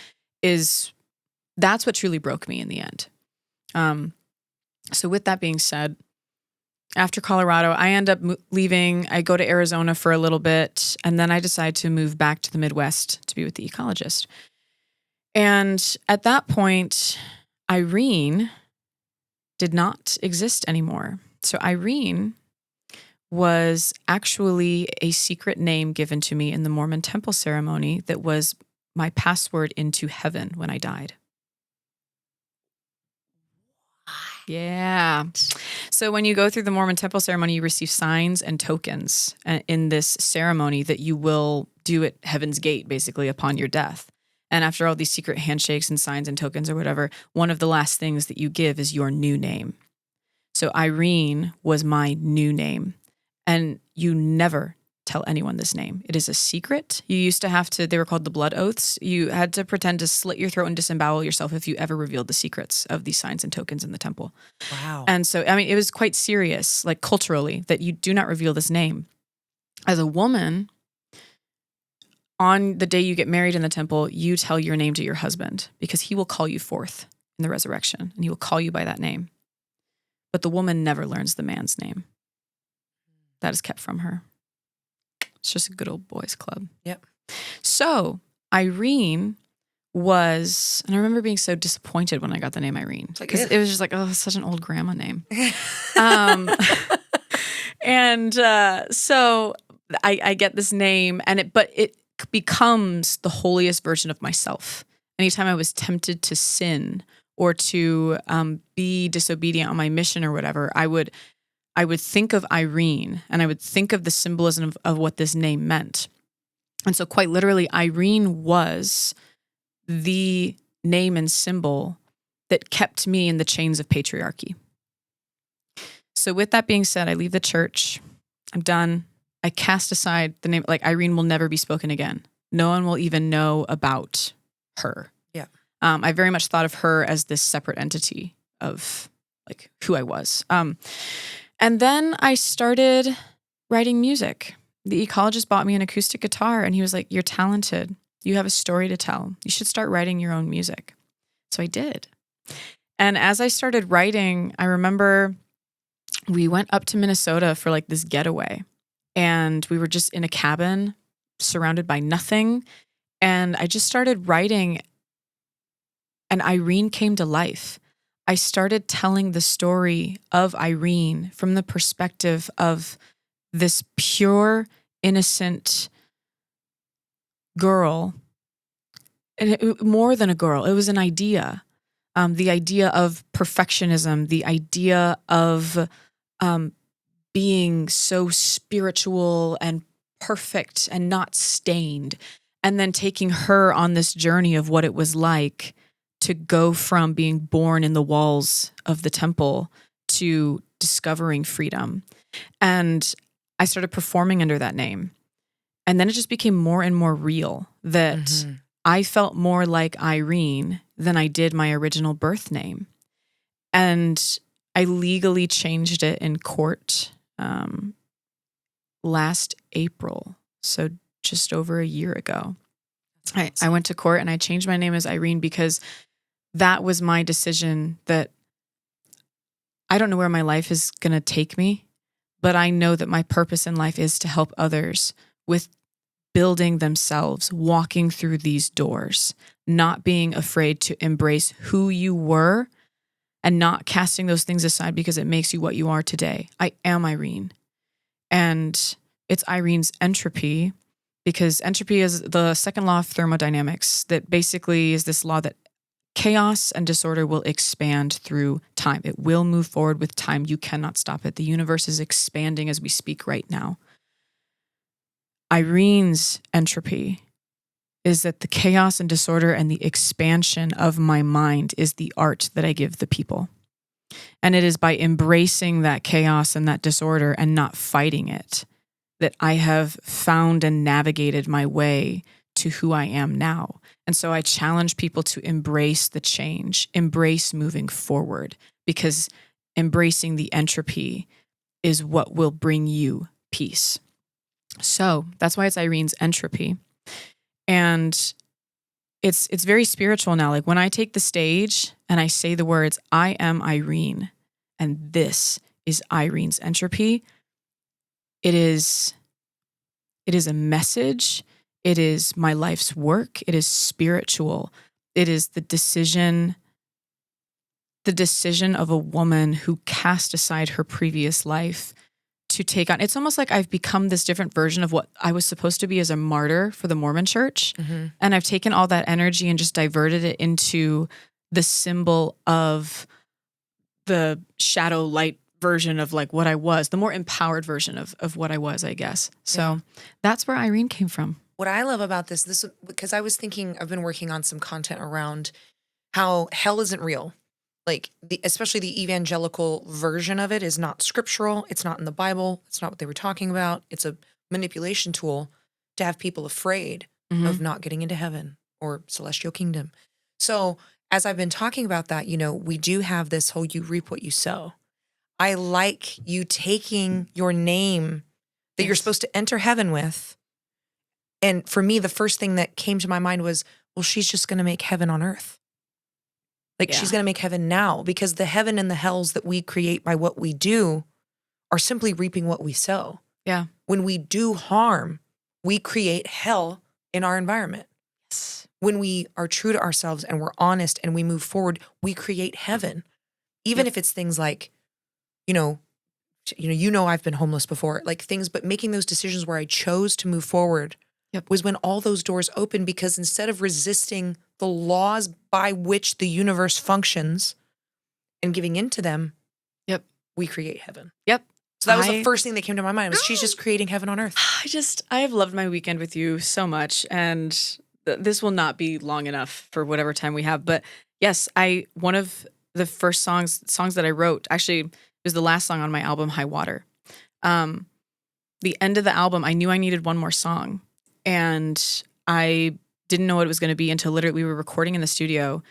that's what truly broke me in the end. So with that being said, after Colorado, I end up leaving. I go to Arizona for a little bit, and then I decide to move back to the Midwest to be with the ecologist. And at that point, Irene did not exist anymore. So Irene was actually a secret name given to me in the Mormon temple ceremony that was my password into heaven when I died. Yeah. So when you go through the Mormon temple ceremony, you receive signs and tokens in this ceremony that you will do at Heaven's Gate, basically, upon your death. And after all these secret handshakes and signs and tokens or whatever, one of the last things that you give is your new name. So Irene was my new name. And you never tell anyone this name. It is a secret. You used to have to, they were called the blood oaths. You had to pretend to slit your throat and disembowel yourself if you ever revealed the secrets of these signs and tokens in the temple. Wow. And so, I mean, it was quite serious, like culturally, that you do not reveal this name. As a woman, on the day you get married in the temple, you tell your name to your husband, because he will call you forth in the resurrection, and he will call you by that name. but the woman never learns the man's name. That is kept from her. It's just a good old boys club. Yep. So Irene was, and I remember being so disappointed when I got the name Irene, because it was just like, oh, it's such an old grandma name. So I get this name, but it becomes the holiest version of myself. Anytime I was tempted to sin or to be disobedient on my mission or whatever, I would think of Irene, and I would think of the symbolism of what this name meant. And so quite literally, Irene was the name and symbol that kept me in the chains of patriarchy. So with that being said, I leave the church. I'm done. I cast aside the name, like Irene will never be spoken again. No one will even know about her. Yeah. I very much thought of her as this separate entity of like who I was. And then I started writing music. The ecologist bought me an acoustic guitar, and he was like, "You're talented. You have a story to tell. You should start writing your own music." So I did. And as I started writing, I remember we went up to Minnesota for like this getaway, and we were just in a cabin surrounded by nothing. And I just started writing, and Irene came to life. I started telling the story of Irene from the perspective of this pure, innocent girl. And more than a girl, it was an idea. The idea of perfectionism, the idea of being so spiritual and perfect and not stained, and then taking her on this journey of what it was like to go from being born in the walls of the temple to discovering freedom. And I started performing under that name. And then it just became more and more real that I felt more like Irene than I did my original birth name. And I legally changed it in court last April, so just over a year ago. I went to court and I changed my name as Irene because that was my decision, that I don't know where my life is going to take me, but I know that my purpose in life is to help others with building themselves, walking through these doors, not being afraid to embrace who you were and not casting those things aside because it makes you what you are today. I am Irene. And it's Irene's entropy, because entropy is the second law of thermodynamics that basically is this law that chaos and disorder will expand through time. It will move forward with time. You cannot stop it. The universe is expanding as we speak right now. Irene's entropy is that the chaos and disorder and the expansion of my mind is the art that I give the people. And it is by embracing that chaos and that disorder and not fighting it that I have found and navigated my way to who I am now. And so I challenge people to embrace the change, embrace moving forward, because embracing the entropy is what will bring you peace. So that's why it's Irene's entropy. And it's very spiritual now. Like when I take the stage and I say the words, "I am Irene, and this is Irene's entropy," it is a message. It is my life's work. It is spiritual. It is the decision of a woman who cast aside her previous life to take on. It's almost like I've become this different version of what I was supposed to be as a martyr for the Mormon church. And I've taken all that energy and just diverted it into the symbol of the shadow light version of like what I was, the more empowered version of what I was, I guess. So that's where Irene came from. What I love about this, because I was thinking, I've been working on some content around how hell isn't real. Like, especially the evangelical version of it is not scriptural. It's not in the Bible. It's not what they were talking about. It's a manipulation tool to have people afraid of not getting into heaven or celestial kingdom. So as I've been talking about that, we do have this whole you reap what you sow. I like you taking your name that you're supposed to enter heaven with. And for me, the first thing that came to my mind was, well, she's just going to make heaven on earth. Like Yeah. she's going to make heaven now, because the heaven and the hells that we create by what we do are simply reaping what we sow. Yeah. When we do harm, we create hell in our environment. Yes. When we are true to ourselves and we're honest and we move forward, we create heaven. Even if it's things like, I've been homeless before, like things, but making those decisions where I chose to move forward was when all those doors opened, because instead of resisting the laws by which the universe functions and giving into them, we create heaven. Yep. So that was the first thing that came to my mind, was she's just creating heaven on earth. I have loved my weekend with you so much, and this will not be long enough for whatever time we have. But yes, one of the first songs that I wrote, actually, it was the last song on my album, High Water. The end of the album, I knew I needed one more song, and I didn't know what it was going to be until literally we were recording in the studio,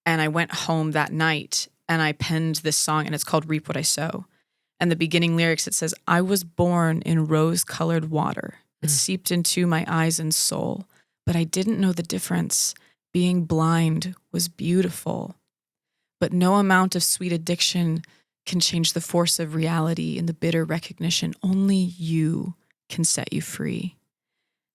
and I went home that night and I penned this song, and it's called Reap What I Sow. And the beginning lyrics, it says, I was born in rose-colored water. It seeped into my eyes and soul, but I didn't know the difference. Being blind was beautiful. But no amount of sweet addiction can change the force of reality and the bitter recognition. Only you can set you free.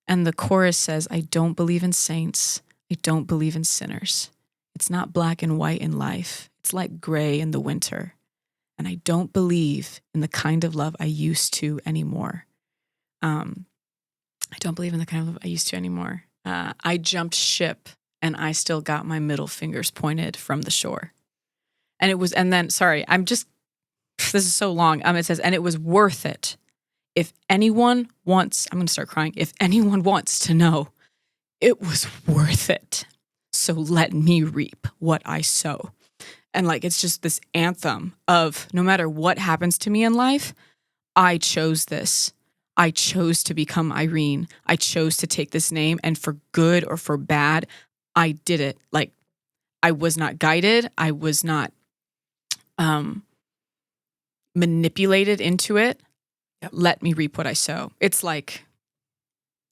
And the chorus says, I don't believe in saints. I don't believe in sinners. It's not black and white in life. It's like gray in the winter. And I don't believe in the kind of love I used to anymore. I don't believe in the kind of love I used to anymore. I jumped ship and I still got my middle fingers pointed from the shore. And this is so long. It says, and it was worth it. If anyone wants, I'm going to start crying. If anyone wants to know, it was worth it. So let me reap what I sow. And it's just this anthem of no matter what happens to me in life, I chose this. I chose to become Irene. I chose to take this name, and for good or for bad, I did it. I was not guided. I was not manipulated into it. Yep. Let me reap what I sow. It's I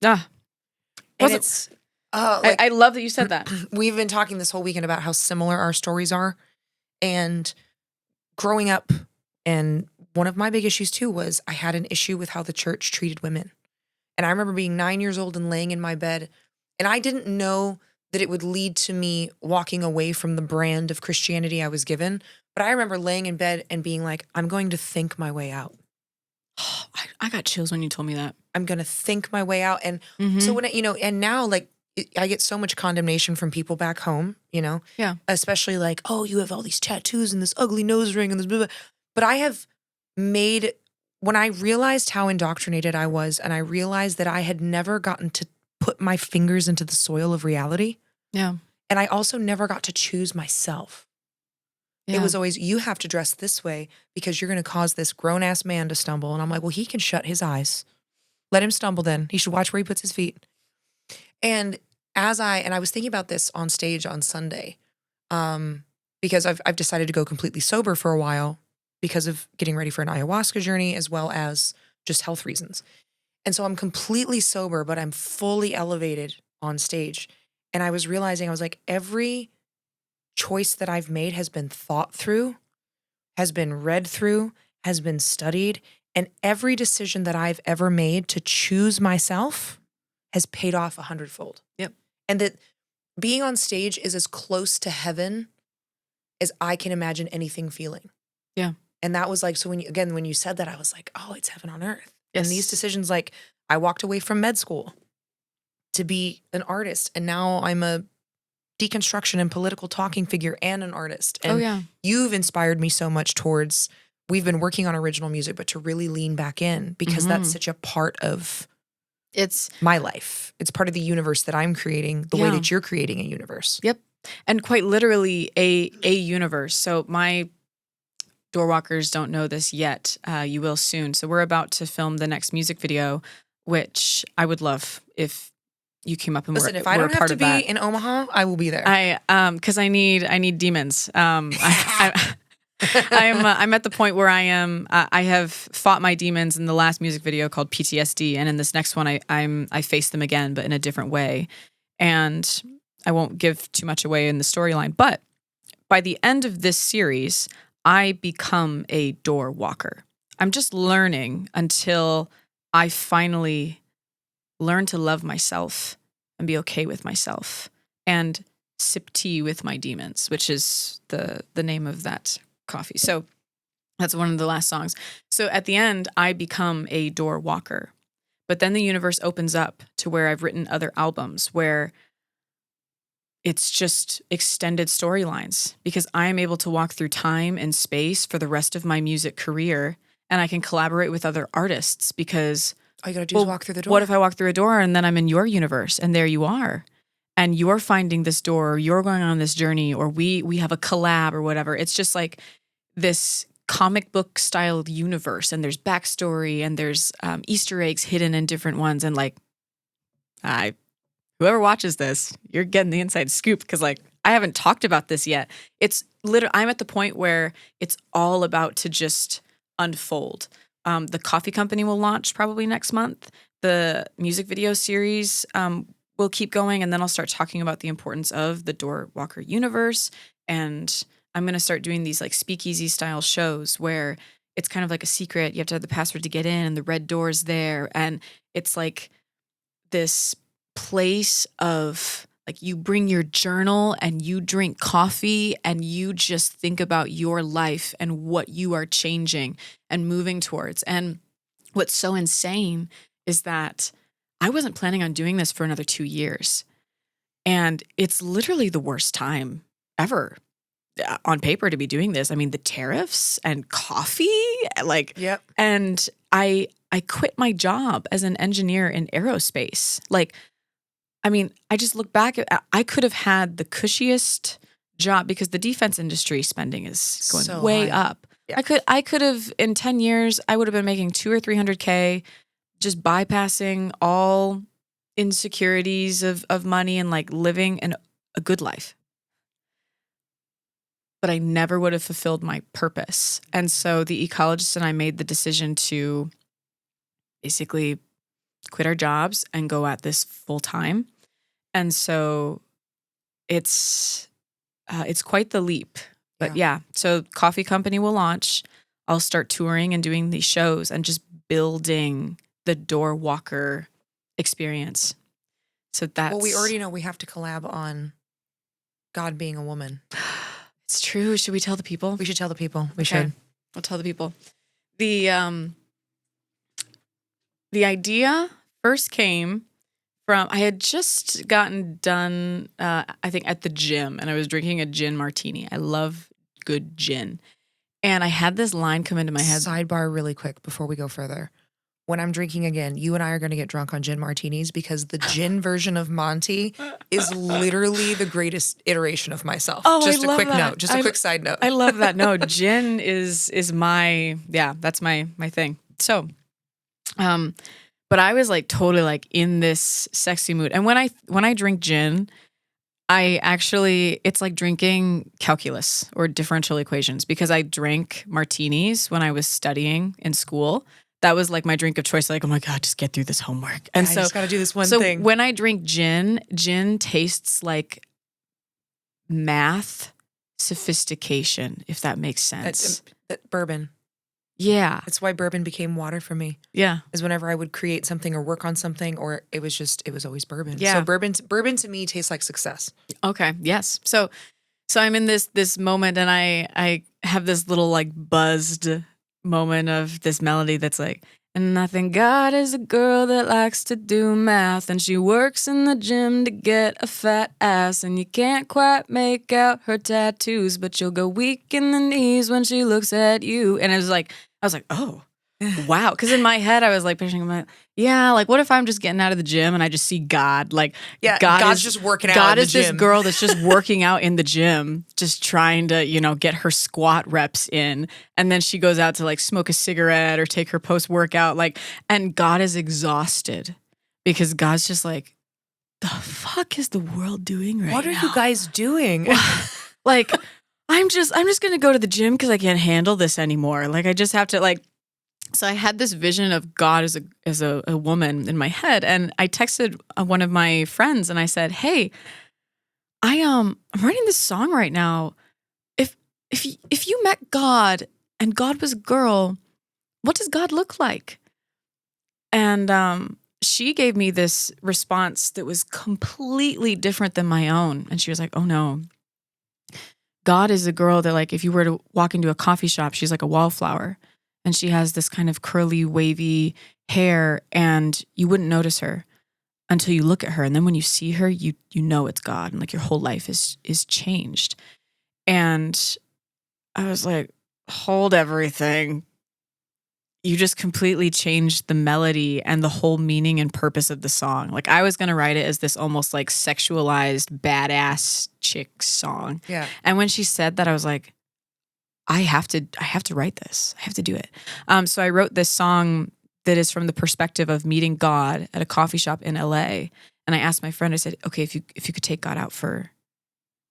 love that you said that. We've been talking this whole weekend about how similar our stories are. And growing up, and one of my big issues too was I had an issue with how the church treated women. And I remember being 9 years old and laying in my bed, and I didn't know that it would lead to me walking away from the brand of Christianity I was given. But I remember laying in bed and being like, I'm going to think my way out. I got chills when you told me that. I'm going to think my way out. And so when and now I get so much condemnation from people back home, Yeah. Especially oh, you have all these tattoos and this ugly nose ring and this blah, blah. But I have when I realized how indoctrinated I was, and I realized that I had never gotten to put my fingers into the soil of reality. Yeah. And I also never got to choose myself. Yeah. It was always, you have to dress this way because you're going to cause this grown-ass man to stumble. And I'm like, well, he can shut his eyes. Let him stumble then. He should watch where he puts his feet. And I was thinking about this on stage on Sunday, because I've decided to go completely sober for a while because of getting ready for an ayahuasca journey, as well as just health reasons. And so I'm completely sober, but I'm fully elevated on stage. And I was realizing, I was like, every choice that I've made has been thought through, has been read through, has been studied. And every decision that I've ever made to choose myself has paid off 100-fold. Yep. And that being on stage is as close to heaven as I can imagine anything feeling. Yeah. And that was so when you said that, I was like, oh, it's heaven on earth. Yes. And these decisions, I walked away from med school to be an artist, and now I'm a deconstruction and political talking figure and an artist. And you've inspired me so much towards, we've been working on original music, but to really lean back in, because that's such a part of my life. It's part of the universe that I'm creating, the way that you're creating a universe. Yep. And quite literally a universe. So my doorwalkers don't know this yet. You will soon. So we're about to film the next music video, which I would love if you came up and listen. were, If I don't were have part to of be that. in Omaha, I will be there. Because I need demons. I'm at the point where I have fought my demons in the last music video called PTSD, and in this next one, I face them again, but in a different way. And I won't give too much away in the storyline, but by the end of this series, I become a door walker. I'm just learning until I finally learn to love myself and be okay with myself and sip tea with my demons, which is the name of that coffee. So that's one of the last songs. So at the end, I become a door walker. But then the universe opens up to where I've written other albums where it's just extended storylines because I'm able to walk through time and space for the rest of my music career, and I can collaborate with other artists because all you gotta do is walk through the door. What if I walk through a door and then I'm in your universe and there you are, and you're finding this door, or you're going on this journey, or we have a collab or whatever. It's just like this comic book style universe, and there's backstory and there's Easter eggs hidden in different ones, and like whoever watches this, you're getting the inside scoop because like I haven't talked about this yet. It's literally, I'm at the point where it's all about to just unfold. The coffee company will launch probably next month. The music video series will keep going, and then I'll start talking about the importance of the Door Walker universe. And I'm going to start doing these like speakeasy style shows where it's kind of like a secret. You have to have the password to get in, and the red door's there. And it's like this place of like you bring your journal and you drink coffee and you just think about your life and what you are changing and moving towards. And what's so insane is that I wasn't planning on doing this for another 2 years. And it's literally the worst time ever on paper to be doing this. I mean, the tariffs and coffee, like, yep. And I quit my job as an engineer in aerospace. Like, I mean, I just look back at, I could have had the cushiest job because the defense industry spending is going so way high. up. Yeah. I could have in 10 years, I would have been making 200 or 300K, just bypassing all insecurities of money and like living a good life. But I never would have fulfilled my purpose. And so the ecologist and I made the decision to basically quit our jobs and go at this full time. And so it's quite the leap. But yeah, so coffee company will launch. I'll start touring and doing these shows and just building the Door Walker experience. So that's... Well, we already know we have to collab on God being a woman. It's true. Should we tell the people? We should tell the people. We Okay. should. We'll tell the people. The idea first came from, I had just gotten done, I think, at the gym, and I was drinking a gin martini. I love good gin. And I had this line come into my head. Sidebar really quick before we go further. When I'm drinking again, you and I are going to get drunk on gin martinis because the gin version of Monty is literally the greatest iteration of myself. Oh, just I a love quick that. note. Just a quick side note. I love that. No, gin is my, that's my thing. So, but I was like totally like in this sexy mood. And when I drink gin, I actually, it's like drinking calculus or differential equations because I drank martinis when I was studying in school. That was like my drink of choice. Like, oh my God, just get through this homework. And I just got to do this one so thing. When I drink gin tastes like math sophistication, if that makes sense. That bourbon. Yeah. That's why bourbon became water for me. Yeah. Is whenever I would create something or work on something, or it was always bourbon. Yeah. So bourbon to me tastes like success. Okay. Yes. So I'm in this moment, and I have this little like buzzed moment of this melody that's like, and I think God is a girl that likes to do math, and she works in the gym to get a fat ass, and you can't quite make out her tattoos, but you'll go weak in the knees when she looks at you. And I was like, oh, wow. Because in my head, I was like picturing like, what if I'm just getting out of the gym and I just see God? Like, yeah, God's just working out God in the is gym. this girl that's just working out in the gym, just trying to, get her squat reps in. And then she goes out to like smoke a cigarette or take her post-workout. Like, and God is exhausted because God's just like, the fuck is the world doing right now? What are you guys doing? Like, I'm just going to go to the gym because I can't handle this anymore. Like, I just have to like, so I had this vision of God as a woman in my head, and I texted one of my friends and I said, "Hey, I'm writing this song right now if you met God and God was a girl, what does God look like? And she gave me this response that was completely different than my own. And she was like, oh no, God is a girl that, like, if you were to walk into a coffee shop, she's like a wallflower. And she has this kind of curly, wavy hair, and you wouldn't notice her until you look at her. And then when you see her, you know it's God, and like your whole life is changed. And I was like, hold everything. You just completely changed the melody and the whole meaning and purpose of the song. Like, I was going to write it as this almost like sexualized badass chick song. Yeah. And when she said that, I was like, I have to write this. I have to do it. So I wrote this song that is from the perspective of meeting God at a coffee shop in LA. And I asked my friend, I said, okay, if you could take God out for,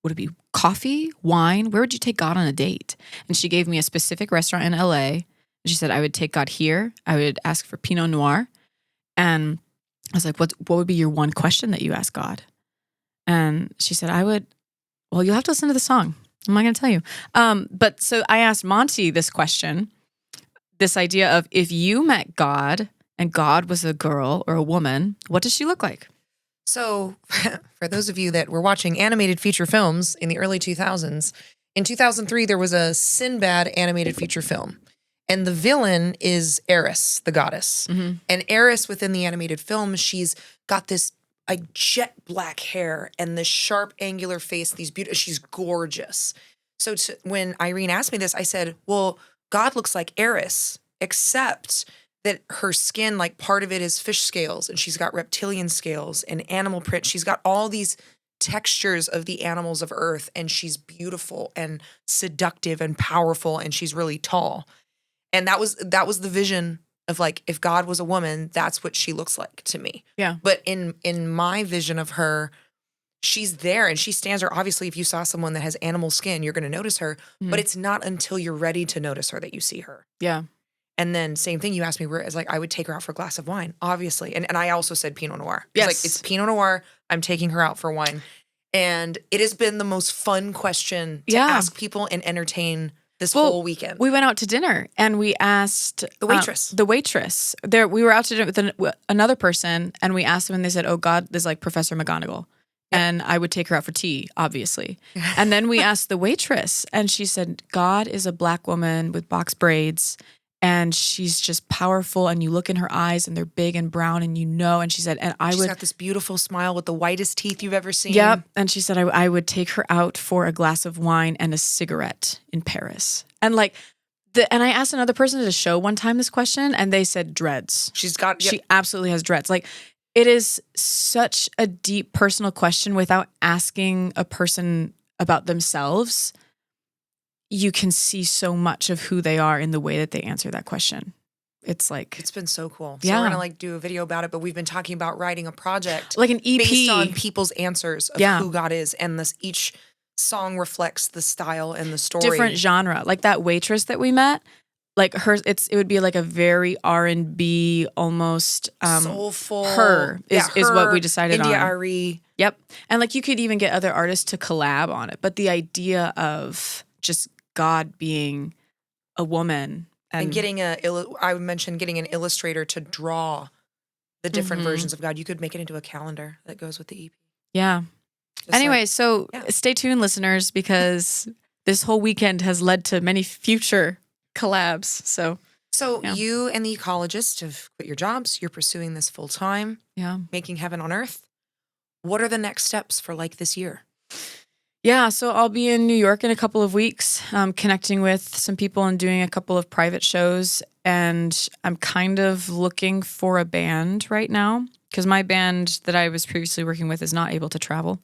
would it be coffee, wine? Where would you take God on a date? And she gave me a specific restaurant in LA. She said, I would take God here. I would ask for Pinot Noir. And I was like, what would be your one question that you ask God? And she said, well, you'll have to listen to the song. I'm not going to tell you. But so I asked Monty this question, this idea of, if you met God and God was a girl or a woman, what does she look like? So for those of you that were watching animated feature films in the early 2000s, in 2003, there was a Sinbad animated feature film. And the villain is Eris, the goddess. Mm-hmm. And Eris, within the animated film, she's got this like jet black hair and this sharp angular face. She's gorgeous. So when Irene asked me this, I said, well, God looks like Eris, except that her skin, like part of it is fish scales, and she's got reptilian scales and animal print. She's got all these textures of the animals of Earth, and she's beautiful and seductive and powerful, and she's really tall. And that was the vision of, like, if God was a woman, that's what she looks like to me. Yeah. But in my vision of her, she's there and she stands there. Obviously, if you saw someone that has animal skin, you're going to notice her. Mm-hmm. But it's not until you're ready to notice her that you see her. Yeah. And then same thing, you asked me where, it's like, I would take her out for a glass of wine, obviously. And I also said Pinot Noir. Yes. Like, it's Pinot Noir. I'm taking her out for wine. And it has been the most fun question to ask people and entertain this whole weekend. We went out to dinner and we asked the waitress. We were out to dinner with another person, and we asked them, and they said, oh, God is like Professor McGonagall. Yep. And I would take her out for tea, obviously. And then we asked the waitress, and she said, God is a black woman with box braids, and she's just powerful, and you look in her eyes and they're big and brown, and and she said, and she's got this beautiful smile with the whitest teeth you've ever seen. Yep. And she said, I would take her out for a glass of wine and a cigarette in Paris. And like, and I asked another person at a show one time this question, and they said dreads. She absolutely has dreads. Like, it is such a deep personal question without asking a person about themselves. You can see so much of who they are in the way that they answer that question. It's like, it's been so cool. So we're going to do a video about it, but we've been talking about writing a project, like an EP based on people's answers of who God is. And each song reflects the style and the story. Different genre. Like that waitress that we met, like hers, it would be like a very R&B, almost soulful. Her is what we decided India on. Irene. Yep. And like, you could even get other artists to collab on it. But the idea of just God being a woman and getting I mentioned getting an illustrator to draw the different versions of God. You could make it into a calendar that goes with the EP. Yeah. Anyway, stay tuned, listeners, because this whole weekend has led to many future collabs. So you and the ecologist have quit your jobs. You're pursuing this full time. Yeah. Making heaven on earth. What are the next steps for this year? Yeah, so I'll be in New York in a couple of weeks, connecting with some people and doing a couple of private shows. And I'm kind of looking for a band right now, because my band that I was previously working with is not able to travel.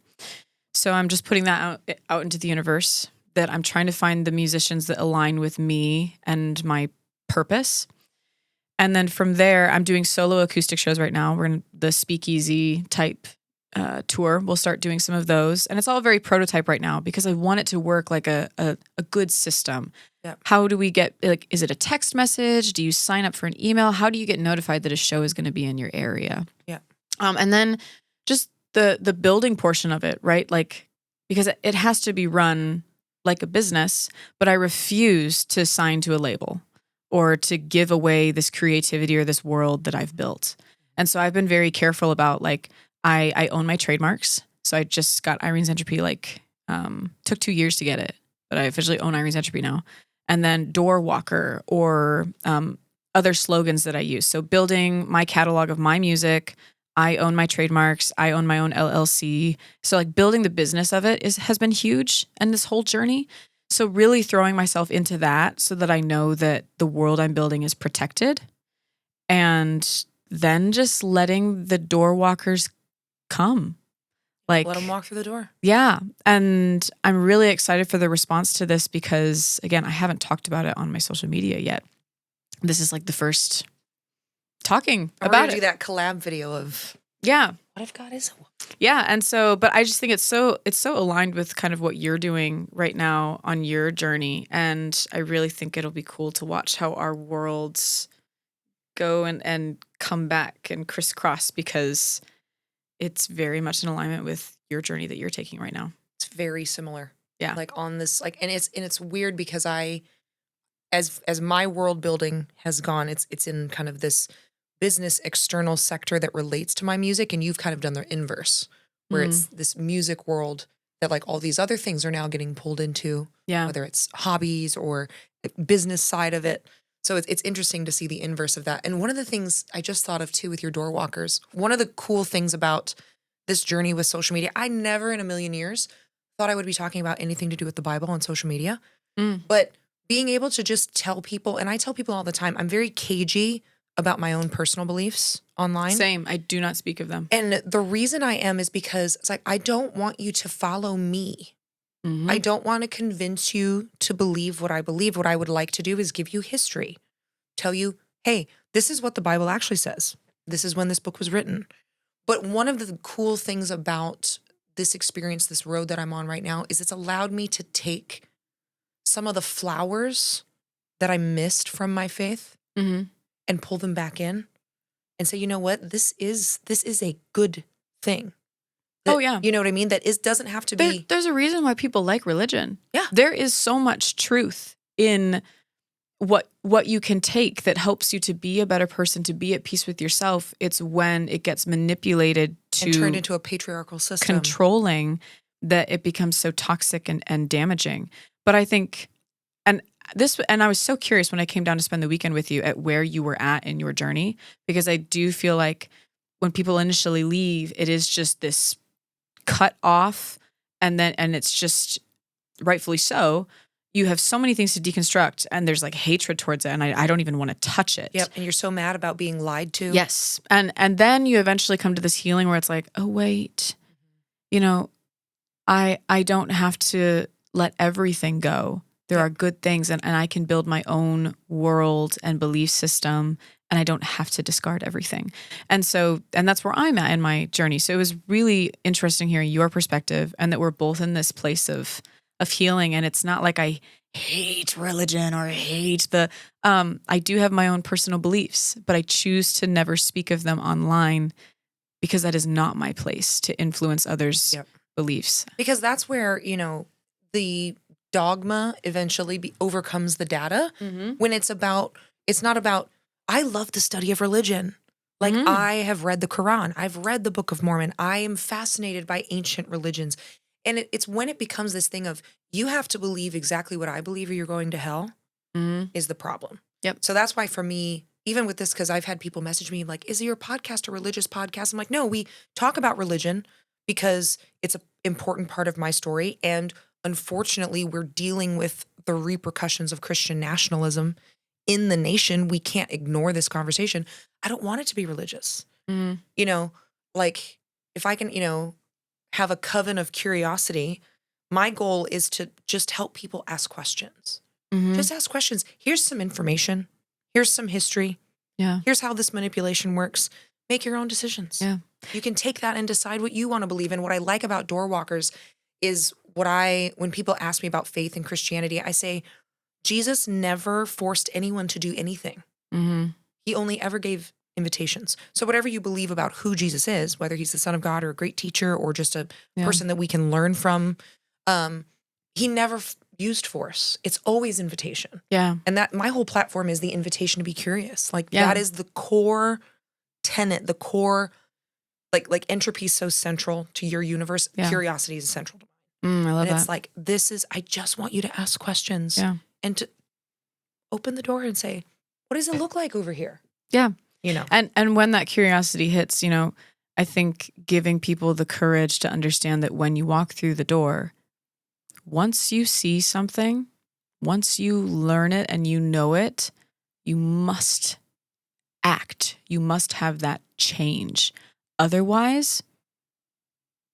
So I'm just putting that out into the universe, that I'm trying to find the musicians that align with me and my purpose. And then from there, I'm doing solo acoustic shows right now. We're in the speakeasy type tour. We'll start doing some of those. And it's all very prototype right now, because I want it to work like a good system. Yep. How do we get, is it a text message? Do you sign up for an email? How do you get notified that a show is going to be in your area? Yeah. And then just the building portion of it, right? Like, because it has to be run like a business, but I refuse to sign to a label or to give away this creativity or this world that I've built. And so I've been very careful about like, I own my trademarks. So I just got Irene's Entropy, took 2 years to get it, but I officially own Irene's Entropy now. And then Door Walker or other slogans that I use. So building my catalog of my music, I own my trademarks. I own my own LLC. So like building the business of it has been huge in this whole journey. So really throwing myself into that so that I know that the world I'm building is protected. And then just letting the door walkers come. Like, let them walk through the door. Yeah. And I'm really excited for the response to this because, again, I haven't talked about it on my social media yet. This is like the first talking about it. Do that collab video of what if God is a woman? Yeah. And so, but I just think it's so aligned with kind of what you're doing right now on your journey. And I really think it'll be cool to watch how our worlds go and come back and crisscross because it's very much in alignment with your journey that you're taking right now. It's very similar. Yeah. Like on this, like, and it's weird because as my world building has gone, it's in kind of this business external sector that relates to my music, and you've kind of done the inverse, where it's this music world that like all these other things are now getting pulled into, whether it's hobbies or business side of it. So it's interesting to see the inverse of that. And one of the things I just thought of too with your door walkers, one of the cool things about this journey with social media, I never in a million years thought I would be talking about anything to do with the Bible on social media, but being able to just tell people, and I tell people all the time, I'm very cagey about my own personal beliefs online. Same. I do not speak of them. And the reason I am is because it's like, I don't want you to follow me. I don't want to convince you to believe what I believe. What I would like to do is give you history. Tell you, hey, this is what the Bible actually says. This is when this book was written. But one of the cool things about this experience, this road that I'm on right now, is it's allowed me to take some of the flowers that I missed from my faith and pull them back in and say, you know what, this is a good thing. That, you know what I mean? That doesn't have to be. There's a reason why people like religion. Yeah. There is so much truth in what you can take that helps you to be a better person, to be at peace with yourself. It's when it gets manipulated to and turned into a patriarchal system, controlling, that it becomes so toxic and damaging. But I think, and I was so curious when I came down to spend the weekend with you at where you were at in your journey, because I do feel like when people initially leave, it is just this cut off, and it's just rightfully so. You have so many things to deconstruct, and there's like hatred towards it, and I don't even want to touch it. Yep, and you're so mad about being lied to. Yes, and then you eventually come to this healing where it's like, oh wait, I don't have to let everything go. There are good things, and I can build my own world and belief system, and I don't have to discard everything. And that's where I'm at in my journey. So it was really interesting hearing your perspective, and that we're both in this place of healing. And it's not like I hate religion or I hate I do have my own personal beliefs, but I choose to never speak of them online because that is not my place to influence others' beliefs. Because that's where, the dogma eventually overcomes the data when it's not about, I love the study of religion. Like I have read the Quran. I've read the Book of Mormon. I am fascinated by ancient religions. And it's when it becomes this thing of, you have to believe exactly what I believe or you're going to hell is the problem. Yep. So that's why for me, even with this, because I've had people message me like, is your podcast a religious podcast? I'm like, no, we talk about religion because it's an important part of my story. And unfortunately, we're dealing with the repercussions of Christian nationalism in the nation. We can't ignore this conversation. I don't want it to be religious. Like if I can, have a coven of curiosity, my goal is to just help people ask questions. Just ask questions. Here's some information. Here's some history. Yeah. Here's how this manipulation works. Make your own decisions. Yeah. You can take that and decide what you want to believe in. What I like about door walkers is when people ask me about faith and Christianity, I say, Jesus never forced anyone to do anything. He only ever gave invitations. So whatever you believe about who Jesus is, whether he's the Son of God or a great teacher or just a person that we can learn from, he never used force. It's always invitation. Yeah. And that my whole platform is the invitation to be curious. Like Yeah. that is the core tenet, the core, like entropy is so central to your universe. Yeah. Curiosity is central to I love and it's that. like, I just want you to ask questions Yeah. and to open the door and say, what does it look like over here? Yeah. You know? And when that curiosity hits, I think giving people the courage to understand that when you walk through the door, once you see something, once you learn it and you know it, you must act. You must have that change. Otherwise,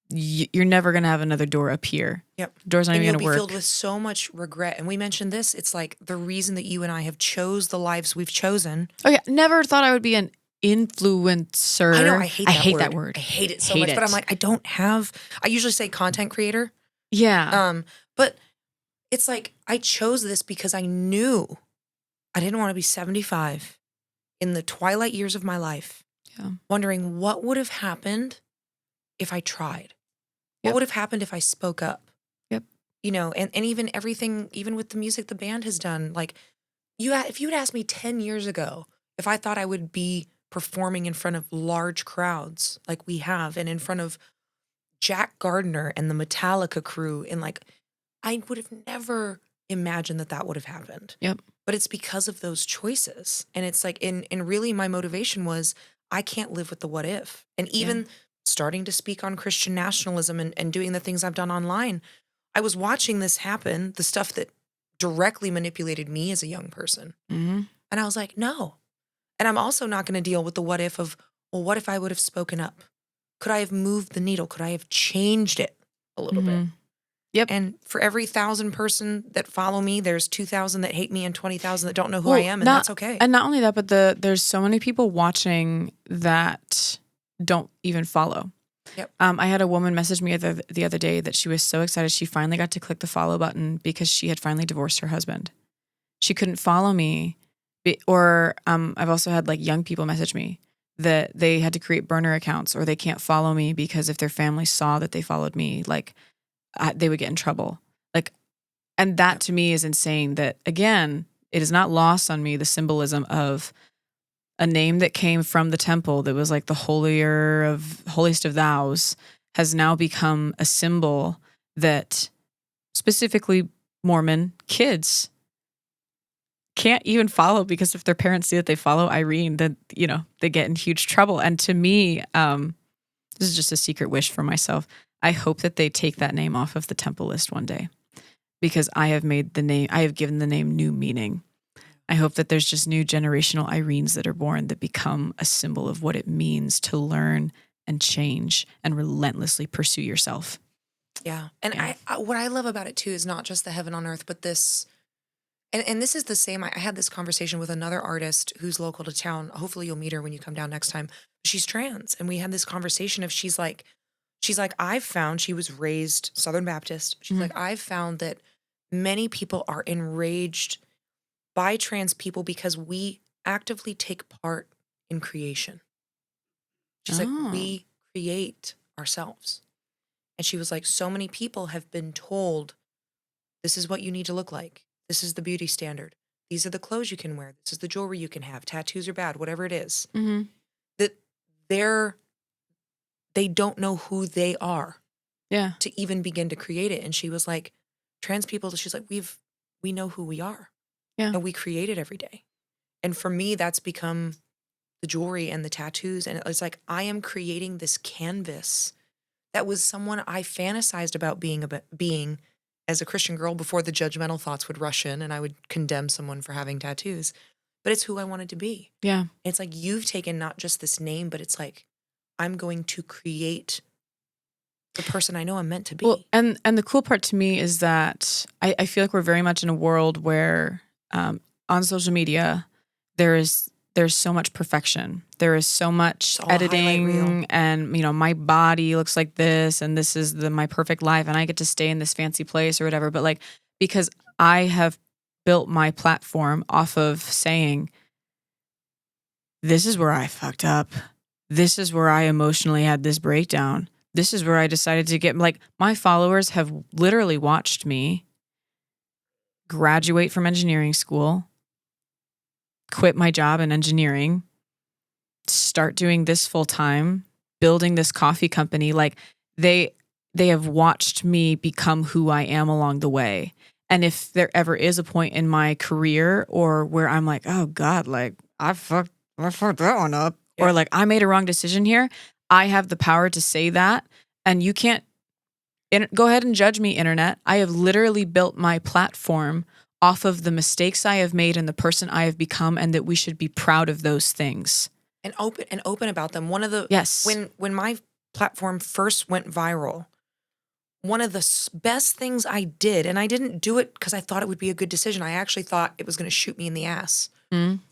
you're never going to have another door appear. Yep. Door's not And even you'll going to be work. filled with so much regret. And we mentioned this. It's like the reason that you and I have chose the lives we've chosen. Oh yeah, never thought I would be an influencer. I know, I hate that word. I hate it so much. But I'm like, I usually say content creator. Yeah. But it's like, I chose this because I knew I didn't want to be 75 in the twilight years of my life, wondering what would have happened if I tried. What would have happened if I spoke up? Yep. And even everything, even with the music the band has done, like if you had asked me 10 years ago if I thought I would be performing in front of large crowds like we have and in front of Jack Gardner and the Metallica crew and like, I would have never imagined that would have happened. Yep. But it's because of those choices. And it's like, and really my motivation was I can't live with the what if. And even starting to speak on Christian nationalism and doing the things I've done online, I was watching this happen, the stuff that directly manipulated me as a young person. Mm-hmm. And I was like, no. And I'm also not going to deal with the what if of, well, what if I would have spoken up? Could I have moved the needle? Could I have changed it a little bit? Yep. And for every 1,000 person that follow me, there's 2,000 that hate me and 20,000 that don't know who I am, and that's okay. And not only that, but there's so many people watching that don't even follow. Yep. I had a woman message me the other day that she was so excited she finally got to click the follow button because she had finally divorced her husband. She couldn't follow me, or I've also had like young people message me that they had to create burner accounts or they can't follow me because if their family saw that they followed me, like they would get in trouble. Like, and that to me is insane. That again, it is not lost on me the symbolism of a name that came from the temple that was like the holiest of thous has now become a symbol that specifically Mormon kids can't even follow because if their parents see that they follow Irene, then, they get in huge trouble. And to me, this is just a secret wish for myself. I hope that they take that name off of the temple list one day because I have given the name new meaning. I hope that there's just new generational Irenes that are born that become a symbol of what it means to learn and change and relentlessly pursue yourself. Yeah. And what I love about it too is not just the heaven on earth, but this, and this is the same. I had this conversation with another artist who's local to town. Hopefully you'll meet her when you come down next time. She's trans. And we had this conversation of she's like, I've found, she was raised Southern Baptist. She's like, I've found that many people are enraged by trans people because we actively take part in creation. She's like, we create ourselves. And she was like, so many people have been told, this is what you need to look like. This is the beauty standard. These are the clothes you can wear. This is the jewelry you can have. Tattoos are bad, whatever it is. Mm-hmm. That they don't know who they are to even begin to create it. And she was like, trans people, she's like, we know who we are. Yeah. And we create it every day. And for me, that's become the jewelry and the tattoos. And it's like, I am creating this canvas that was someone I fantasized about being as a Christian girl before the judgmental thoughts would rush in and I would condemn someone for having tattoos. But it's who I wanted to be. Yeah. And it's like, you've taken not just this name, but it's like, I'm going to create the person I know I'm meant to be. Well, and the cool part to me is that I feel like we're very much in a world where on social media, there's so much perfection. There is so much editing and, my body looks like this and this is my perfect life and I get to stay in this fancy place or whatever. But like, because I have built my platform off of saying, this is where I fucked up. This is where I emotionally had this breakdown. This is where I decided to get, like, my followers have literally watched me graduate from engineering school, quit my job in engineering, start doing this full time, building this coffee company. Like they have watched me become who I am along the way. And if there ever is a point in my career or where I'm like, oh God, like I fucked that one up, or like I made a wrong decision here, I have the power to say that. And you can't go ahead and judge me, internet. I have literally built my platform off of the mistakes I have made and the person I have become, and that we should be proud of those things. And open about them. One of the Yes. When my platform first went viral, one of the best things I did, and I didn't do it because I thought it would be a good decision. I actually thought it was going to shoot me in the ass.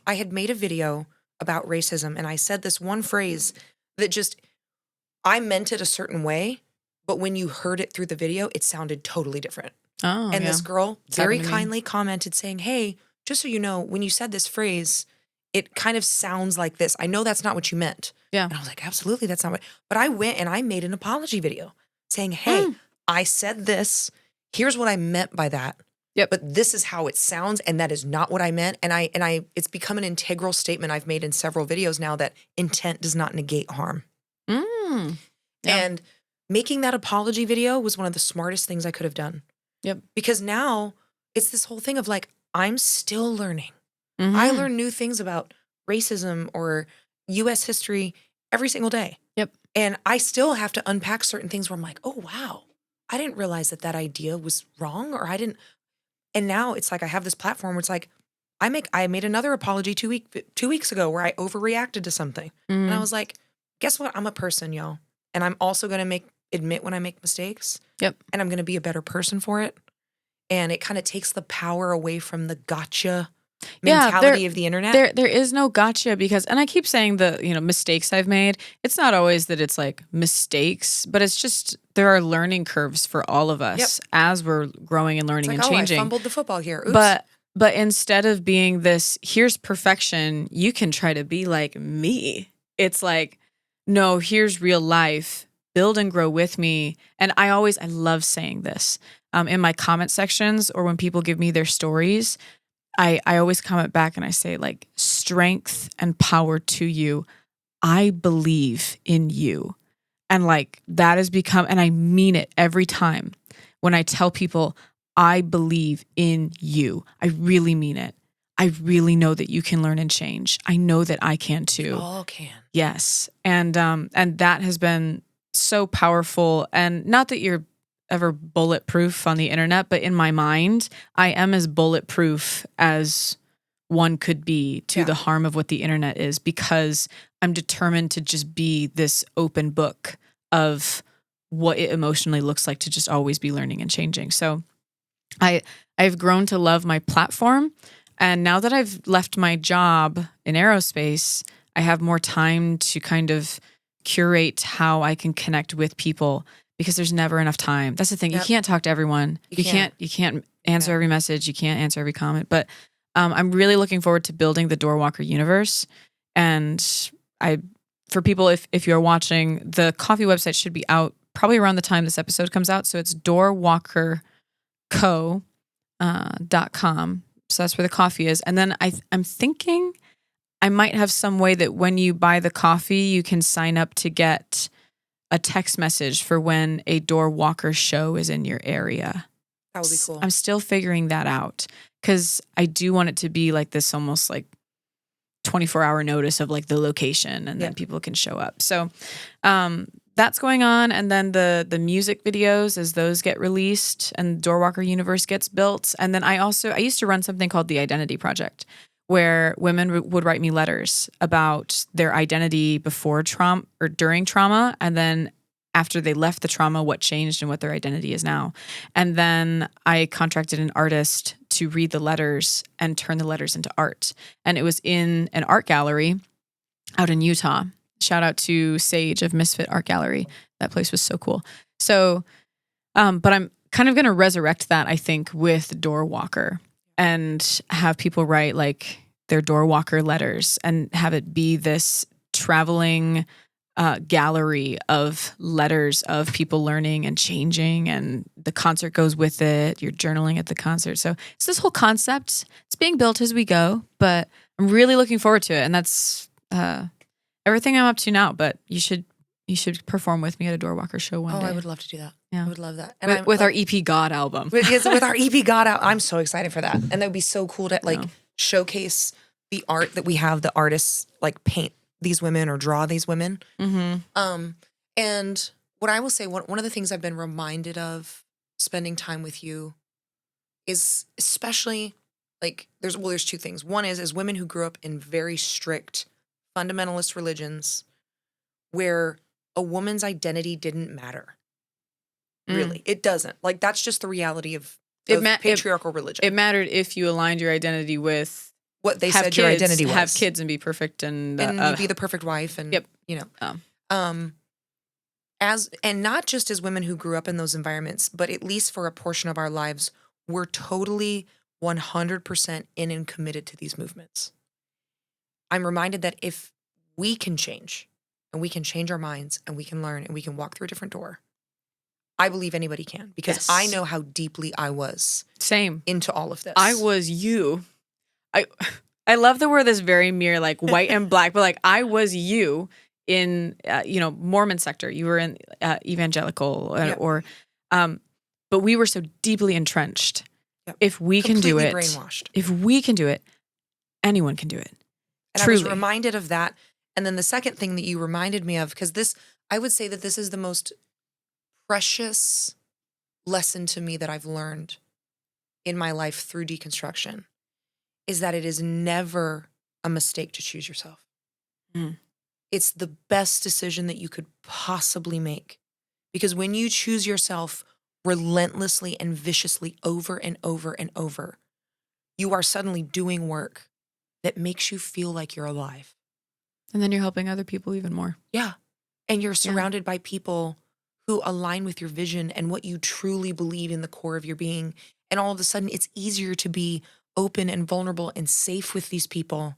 I had made a video about racism, and I said this one phrase that just, I meant it a certain way, but when you heard it through the video, it sounded totally different. Oh, and yeah. this girl It's very happened to me. kindly commented saying, hey, just so you know, when you said this phrase, it kind of sounds like this. I know that's not what you meant. Yeah. And I was like, absolutely, that's not what. But I went and I made an apology video saying, hey, I said this. Here's what I meant by that. Yep. But this is how it sounds, and that is not what I meant. And I it's become an integral statement I've made in several videos now that intent does not negate harm. Yeah. And making that apology video was one of the smartest things I could have done. Yep. Because now it's this whole thing of like, I'm still learning. Mhm. I learn new things about racism or U.S. history every single day. Yep. And I still have to unpack certain things where I'm like, oh, wow, I didn't realize that idea was wrong, or I didn't. And now it's like I have this platform where it's like, I made another apology 2 weeks ago where I overreacted to something. And I was like, guess what? I'm a person, y'all. And I'm also going to admit when I make mistakes. Yep. And I'm going to be a better person for it. And it kind of takes the power away from the gotcha mentality of the internet. There is no gotcha, because, and I keep saying mistakes I've made. It's not always that it's like mistakes, but it's just there are learning curves for all of us as we're growing and learning and changing. I fumbled the football here. Oops. But instead of being this, here's perfection, you can try to be like me. It's like, no, here's real life. Build and grow with me. And I love saying this in my comment sections, or when people give me their stories, I always comment back and I say, like, strength and power to you. I believe in you. And like that has become, and I mean it every time when I tell people, I believe in you. I really mean it. I really know that you can learn and change. I know that I can too. All can. Yes. And that has been so powerful. And not that you're ever bulletproof on the internet, but in my mind, I am as bulletproof as one could be to the harm of what the internet is, because I'm determined to just be this open book of what it emotionally looks like to just always be learning and changing. So I've grown to love my platform. And now that I've left my job in aerospace, I have more time to kind of curate how I can connect with people, because there's never enough time. That's the thing. Yep. You can't talk to everyone. You can't answer every message. You can't answer every comment. But I'm really looking forward to building the Doorwalker universe. And for people, if you're watching, the coffee website should be out probably around the time this episode comes out. So it's doorwalkerco.com. So that's where the coffee is. And then I'm thinking I might have some way that when you buy the coffee, you can sign up to get a text message for when a Doorwalker show is in your area. That would be cool. I'm still figuring that out, because I do want it to be like this almost like 24-hour notice of like the location, and then people can show up. So that's going on. And then the music videos, as those get released and Doorwalker universe gets built. And then I used to run something called the Identity Project, where women would write me letters about their identity before trauma or during trauma, and then after they left the trauma, what changed and what their identity is now. And then I contracted an artist to read the letters and turn the letters into art. And it was in an art gallery out in Utah. Shout out to Sage of Misfit Art Gallery. That place was so cool. So, but I'm kind of going to resurrect that, I think, with Doorwalker, and have people write like their Doorwalker letters and have it be this traveling gallery of letters of people learning and changing, and the concert goes with it. You're journaling at the concert. So it's this whole concept. It's being built as we go, but I'm really looking forward to it. And that's everything I'm up to now. But you should perform with me at a Doorwalker show one day. I would love to do that. Yeah. I would love that. And With our EP God album. with our EP God out. I'm so excited for that. And that would be so cool to showcase the art that we have, the artists like paint these women or draw these women. Mm-hmm. And what I will say, one of the things I've been reminded of spending time with you is especially like there's two things. One is as women who grew up in very strict fundamentalist religions where a woman's identity didn't matter. Really, it doesn't. Like that's just the reality of patriarchal religion. It mattered if you aligned your identity with what they said your identity was. Have kids and be perfect and be the perfect wife and and not just as women who grew up in those environments, but at least for a portion of our lives, we're totally 100% in and committed to these movements. I'm reminded that if we can change and we can change our minds and we can learn and we can walk through a different door, I believe anybody can because I know how deeply I was into all of this. I was you. I love that we're this very mere like white and black, but like I was you in Mormon sector. You were in evangelical but we were so deeply entrenched. Yep. If we can do it, brainwashed. If we can do it, anyone can do it. And truly. I was reminded of that. And then the second thing that you reminded me of, because I would say that this is the most precious lesson to me that I've learned in my life through deconstruction, is that it is never a mistake to choose yourself. Mm. It's the best decision that you could possibly make. Because when you choose yourself relentlessly and viciously over and over and over, you are suddenly doing work that makes you feel like you're alive. And then you're helping other people even more. Yeah. And you're surrounded by people who align with your vision and what you truly believe in the core of your being. And all of a sudden, it's easier to be open and vulnerable and safe with these people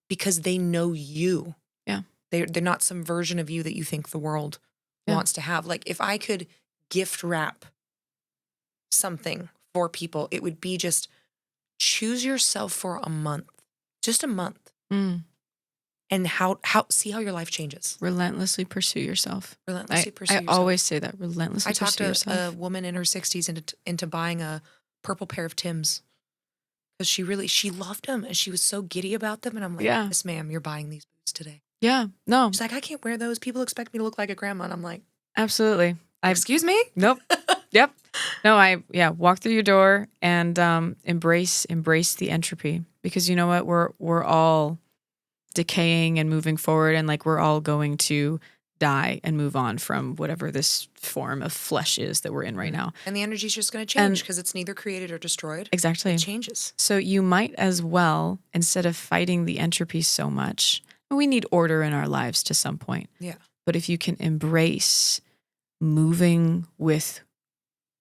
because they know you. Yeah. They're not some version of you that you think the world wants to have. Like if I could gift wrap something for people, it would be just choose yourself for a month, just a month. And see how your life changes. Relentlessly pursue yourself. I always say that. Relentlessly pursue yourself. I talked to a woman in her 60s into buying a purple pair of Timbs because she loved them and she was so giddy about them. And I'm like, yes, ma'am, you're buying these boots today. Yeah, no. She's like, I can't wear those. People expect me to look like a grandma. And I'm like, absolutely. Excuse me? Nope. Yep. No, walk through your door and embrace the entropy, because you know what? We're all decaying and moving forward, and like we're all going to die and move on from whatever this form of flesh is that we're in right now. And the energy's just going to change because it's neither created or destroyed. Exactly. It changes. So you might as well, instead of fighting the entropy so much, we need order in our lives to some point. Yeah. But if you can embrace moving with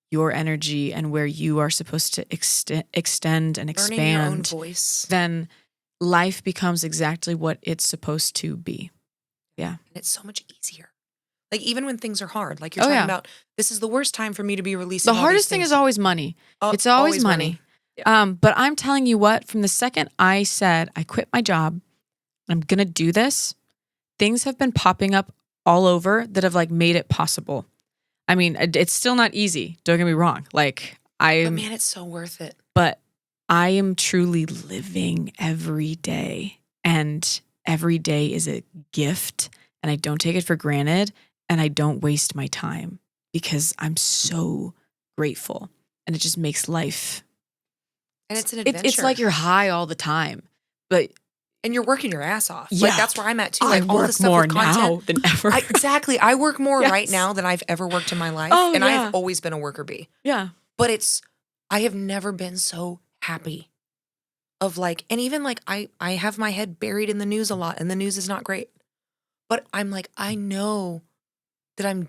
your energy and where you are supposed to extend and expand, learning your own voice, then life becomes exactly what it's supposed to be. Yeah. And it's so much easier. Like even when things are hard, like you're talking about, this is the worst time for me to be releasing. The hardest thing is always money. It's always money. Yeah. But I'm telling you what, from the second I said, I quit my job, I'm going to do this, things have been popping up all over that have like made it possible. I mean, it's still not easy. Don't get me wrong. Like but man, it's so worth it. But I am truly living every day, and every day is a gift, and I don't take it for granted, and I don't waste my time because I'm so grateful, and it just makes life. And it's an adventure. It's like you're high all the time, and you're working your ass off. Yeah. Like that's where I'm at too. Like I all work the stuff more with content, now than ever. Exactly. I work more right now than I've ever worked in my life. And I've always been a worker bee. Yeah. But I have never been so happy of like, and even like I have my head buried in the news a lot, and the news is not great. But I'm like, I know that I'm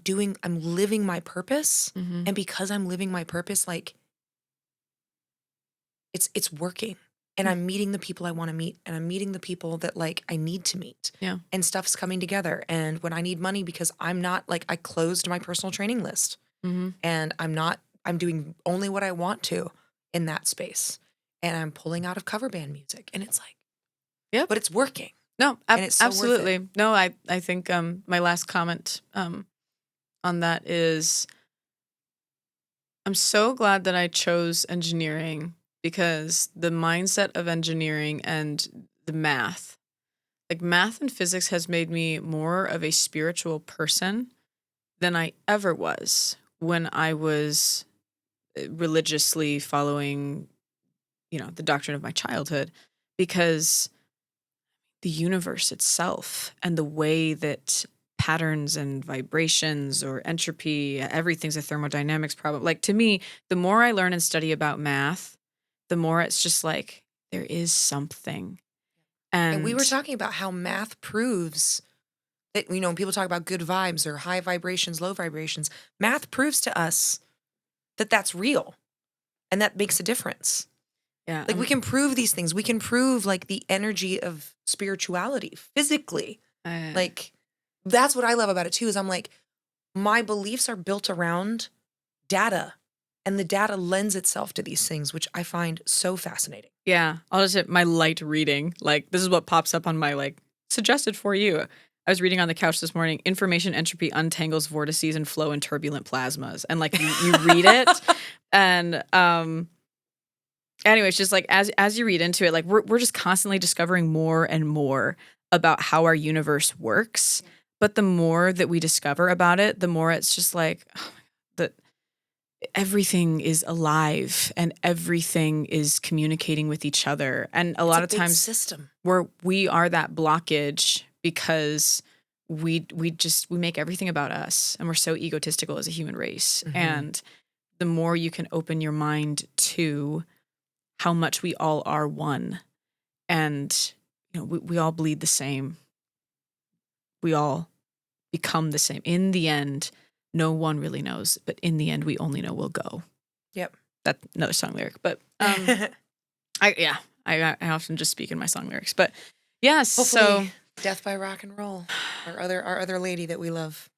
living my purpose. Mm-hmm. And because I'm living my purpose, like it's working. and I'm meeting the people I want to meet, and I'm meeting the people that like I need to meet. Yeah. And stuff's coming together. And when I need money, because I'm not like, I closed my personal training list, and I'm doing only what I want to in that space. And I'm pulling out of cover band music, and it's like, Yep. but it's working. No, And it's so worth it. absolutely. No, I think my last comment on that is I'm so glad that I chose engineering, because the mindset of engineering and the math, like math and physics, has made me more of a spiritual person than I ever was when I was religiously following, the doctrine of my childhood, because the universe itself and the way that patterns and vibrations or entropy, everything's a thermodynamics problem. Like, to me, the more I learn and study about math, the more it's just like there is something. And we were talking about how math proves that, when people talk about good vibes or high vibrations, low vibrations, math proves to us that that's real, and that makes a difference. Yeah, Like, we can prove these things. We can prove like the energy of spirituality physically. Like, that's what I love about it too, is I'm like, my beliefs are built around data, and the data lends itself to these things, which I find so fascinating. Yeah, I'll just hit my light reading. Like, this is what pops up on my like suggested for you. I was reading on the couch this morning, information entropy untangles vortices and flow in turbulent plasmas. And like you read it, and anyways, just like as you read into it, like we're just constantly discovering more and more about how our universe works. But the more that we discover about it, the more it's just like that everything is alive and everything is communicating with each other. And a lot of times system where we are that blockage because we make everything about us, and we're so egotistical as a human race. And the more you can open your mind to how much we all are one, and we all bleed the same, we all become the same. In the end, no one really knows, but in the end, we only know we'll go. Yep. That's another song lyric, but I often just speak in my song lyrics, but yes. Hopefully, Death by Rock and Roll, our other lady that we love.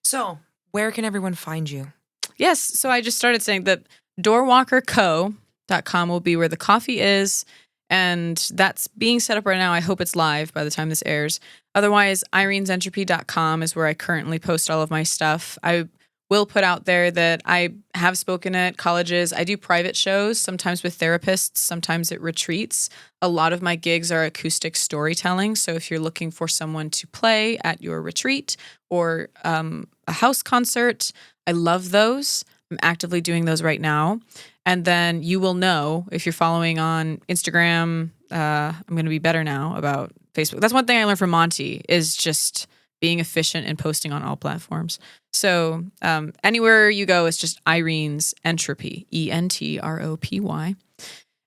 So, where can everyone find you? Yes. So I just started saying that doorwalkerco.com will be where the coffee is. And that's being set up right now. I hope it's live by the time this airs. Otherwise, irenesentropy.com is where I currently post all of my stuff. I will put out there that I have spoken at colleges. I do private shows, sometimes with therapists, sometimes at retreats. A lot of my gigs are acoustic storytelling. So if you're looking for someone to play at your retreat or a house concert, I love those. I'm actively doing those right now. And then you will know if you're following on Instagram. I'm going to be better now about Facebook. That's one thing I learned from Monty, is just being efficient and posting on all platforms. So anywhere you go, it's just Irene's Entropy, ENTROPY.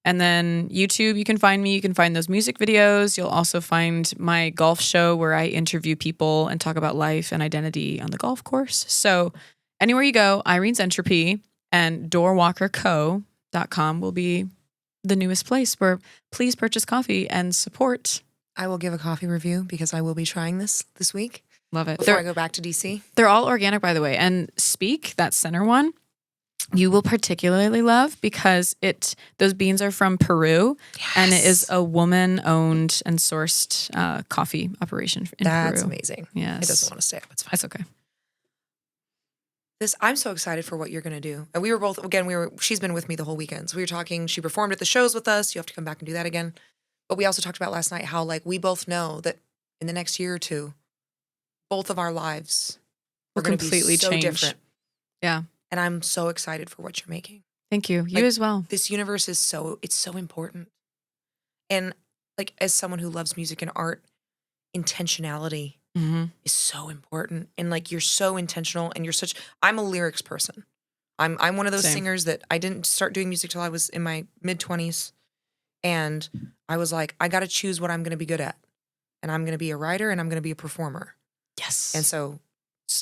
And then YouTube, you can find me. You can find those music videos. You'll also find my golf show where I interview people and talk about life and identity on the golf course. So anywhere you go, Irene's Entropy and doorwalkerco.com will be the newest place where please purchase coffee and support. I will give a coffee review because I will be trying this week. Love it. Before I go back to DC. They're all organic, by the way. And Speak, that center one, you will particularly love because those beans are from Peru. Yes. And it is a woman-owned and sourced coffee operation in Peru. That's amazing. Yes. It doesn't want to stay up. It's fine. That's okay. I'm so excited for what you're going to do. And we were both, again, she's been with me the whole weekend. So we were talking, she performed at the shows with us. You have to come back and do that again. But we also talked about last night how like we both know that in the next year or two, both of our lives will completely so change. Different. Yeah. And I'm so excited for what you're making. Thank you. You as well. This universe is so important. And like as someone who loves music and art, intentionality is so important. And like you're so intentional and I'm a lyrics person. I'm one of those singers that I didn't start doing music till I was in my mid-20s. And I was like, I got to choose what I'm going to be good at. And I'm going to be a writer and I'm going to be a performer. Yes.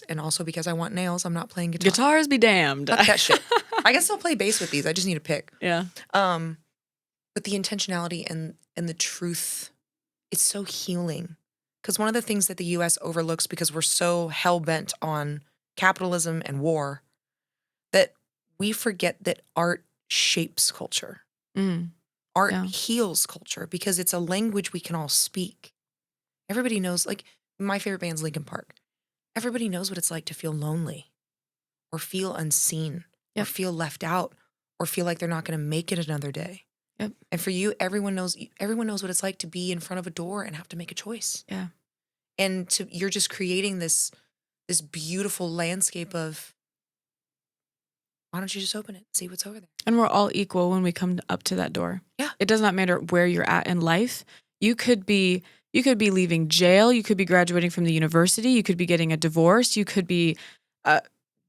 And also because I want nails, I'm not playing guitar. Guitars be damned. Fuck that shit. I can still play bass with these. I just need to pick. Yeah. But But the intentionality and the truth, it's so healing. Because one of the things that the US overlooks because we're so hell-bent on capitalism and war, that we forget that art shapes culture. Mm, Art yeah. heals culture because it's a language we can all speak. Everybody knows, like, my favorite band's Linkin Park. Everybody knows what it's like to feel lonely or feel unseen or Yep. feel left out or feel like they're not going to make it another day. Yep. And for you, everyone knows what it's like to be in front of a door and have to make a choice. Yeah. And you're just creating this beautiful landscape of, why don't you just open it, see what's over there? And we're all equal when we come up to that door. Yeah. It does not matter where you're at in life. You could be leaving jail. You could be graduating from the university. You could be getting a divorce. You could be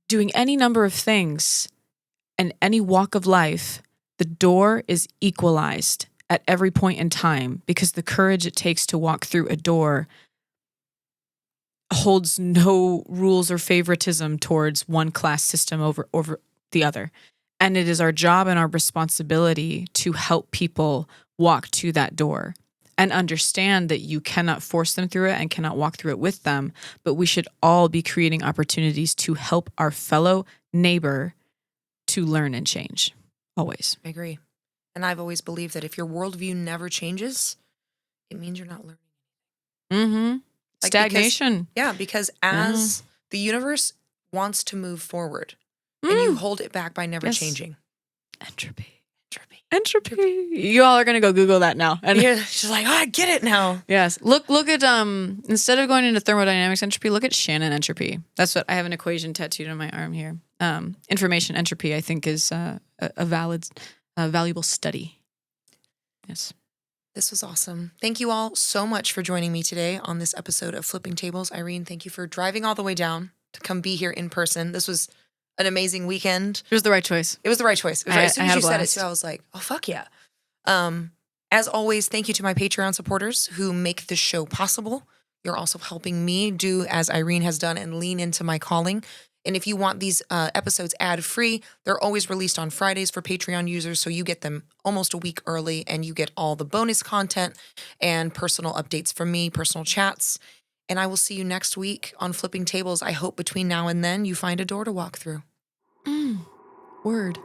doing any number of things in any walk of life. The door is equalized at every point in time because the courage it takes to walk through a door holds no rules or favoritism towards one class system over the other. And it is our job and our responsibility to help people walk to that door and understand that you cannot force them through it and cannot walk through it with them. But we should all be creating opportunities to help our fellow neighbor to learn and change. Always. I agree. And I've always believed that if your worldview never changes, it means you're not learning. Mm-hmm. Like, Stagnation. Because as the universe wants to move forward, and you hold it back by never changing. Entropy. You all are going to go Google that now. And yeah, she's like, oh, I get it now. Yes. Look at, instead of going into thermodynamics entropy, look at Shannon entropy. That's what I have an equation tattooed on my arm here. Information entropy, I think, is a valuable study. Yes. This was awesome. Thank you all so much for joining me today on this episode of Flipping Tables. Irene, thank you for driving all the way down to come be here in person. This was an amazing weekend. It was the right choice. It was the right choice. As soon as you said it too, I was like, oh, fuck yeah. As always, thank you to my Patreon supporters who make this show possible. You're also helping me do as Irene has done and lean into my calling. And if you want these episodes ad-free, they're always released on Fridays for Patreon users, so you get them almost a week early, and you get all the bonus content and personal updates from me, personal chats. And I will see you next week on Flipping Tables. I hope between now and then you find a door to walk through. Word.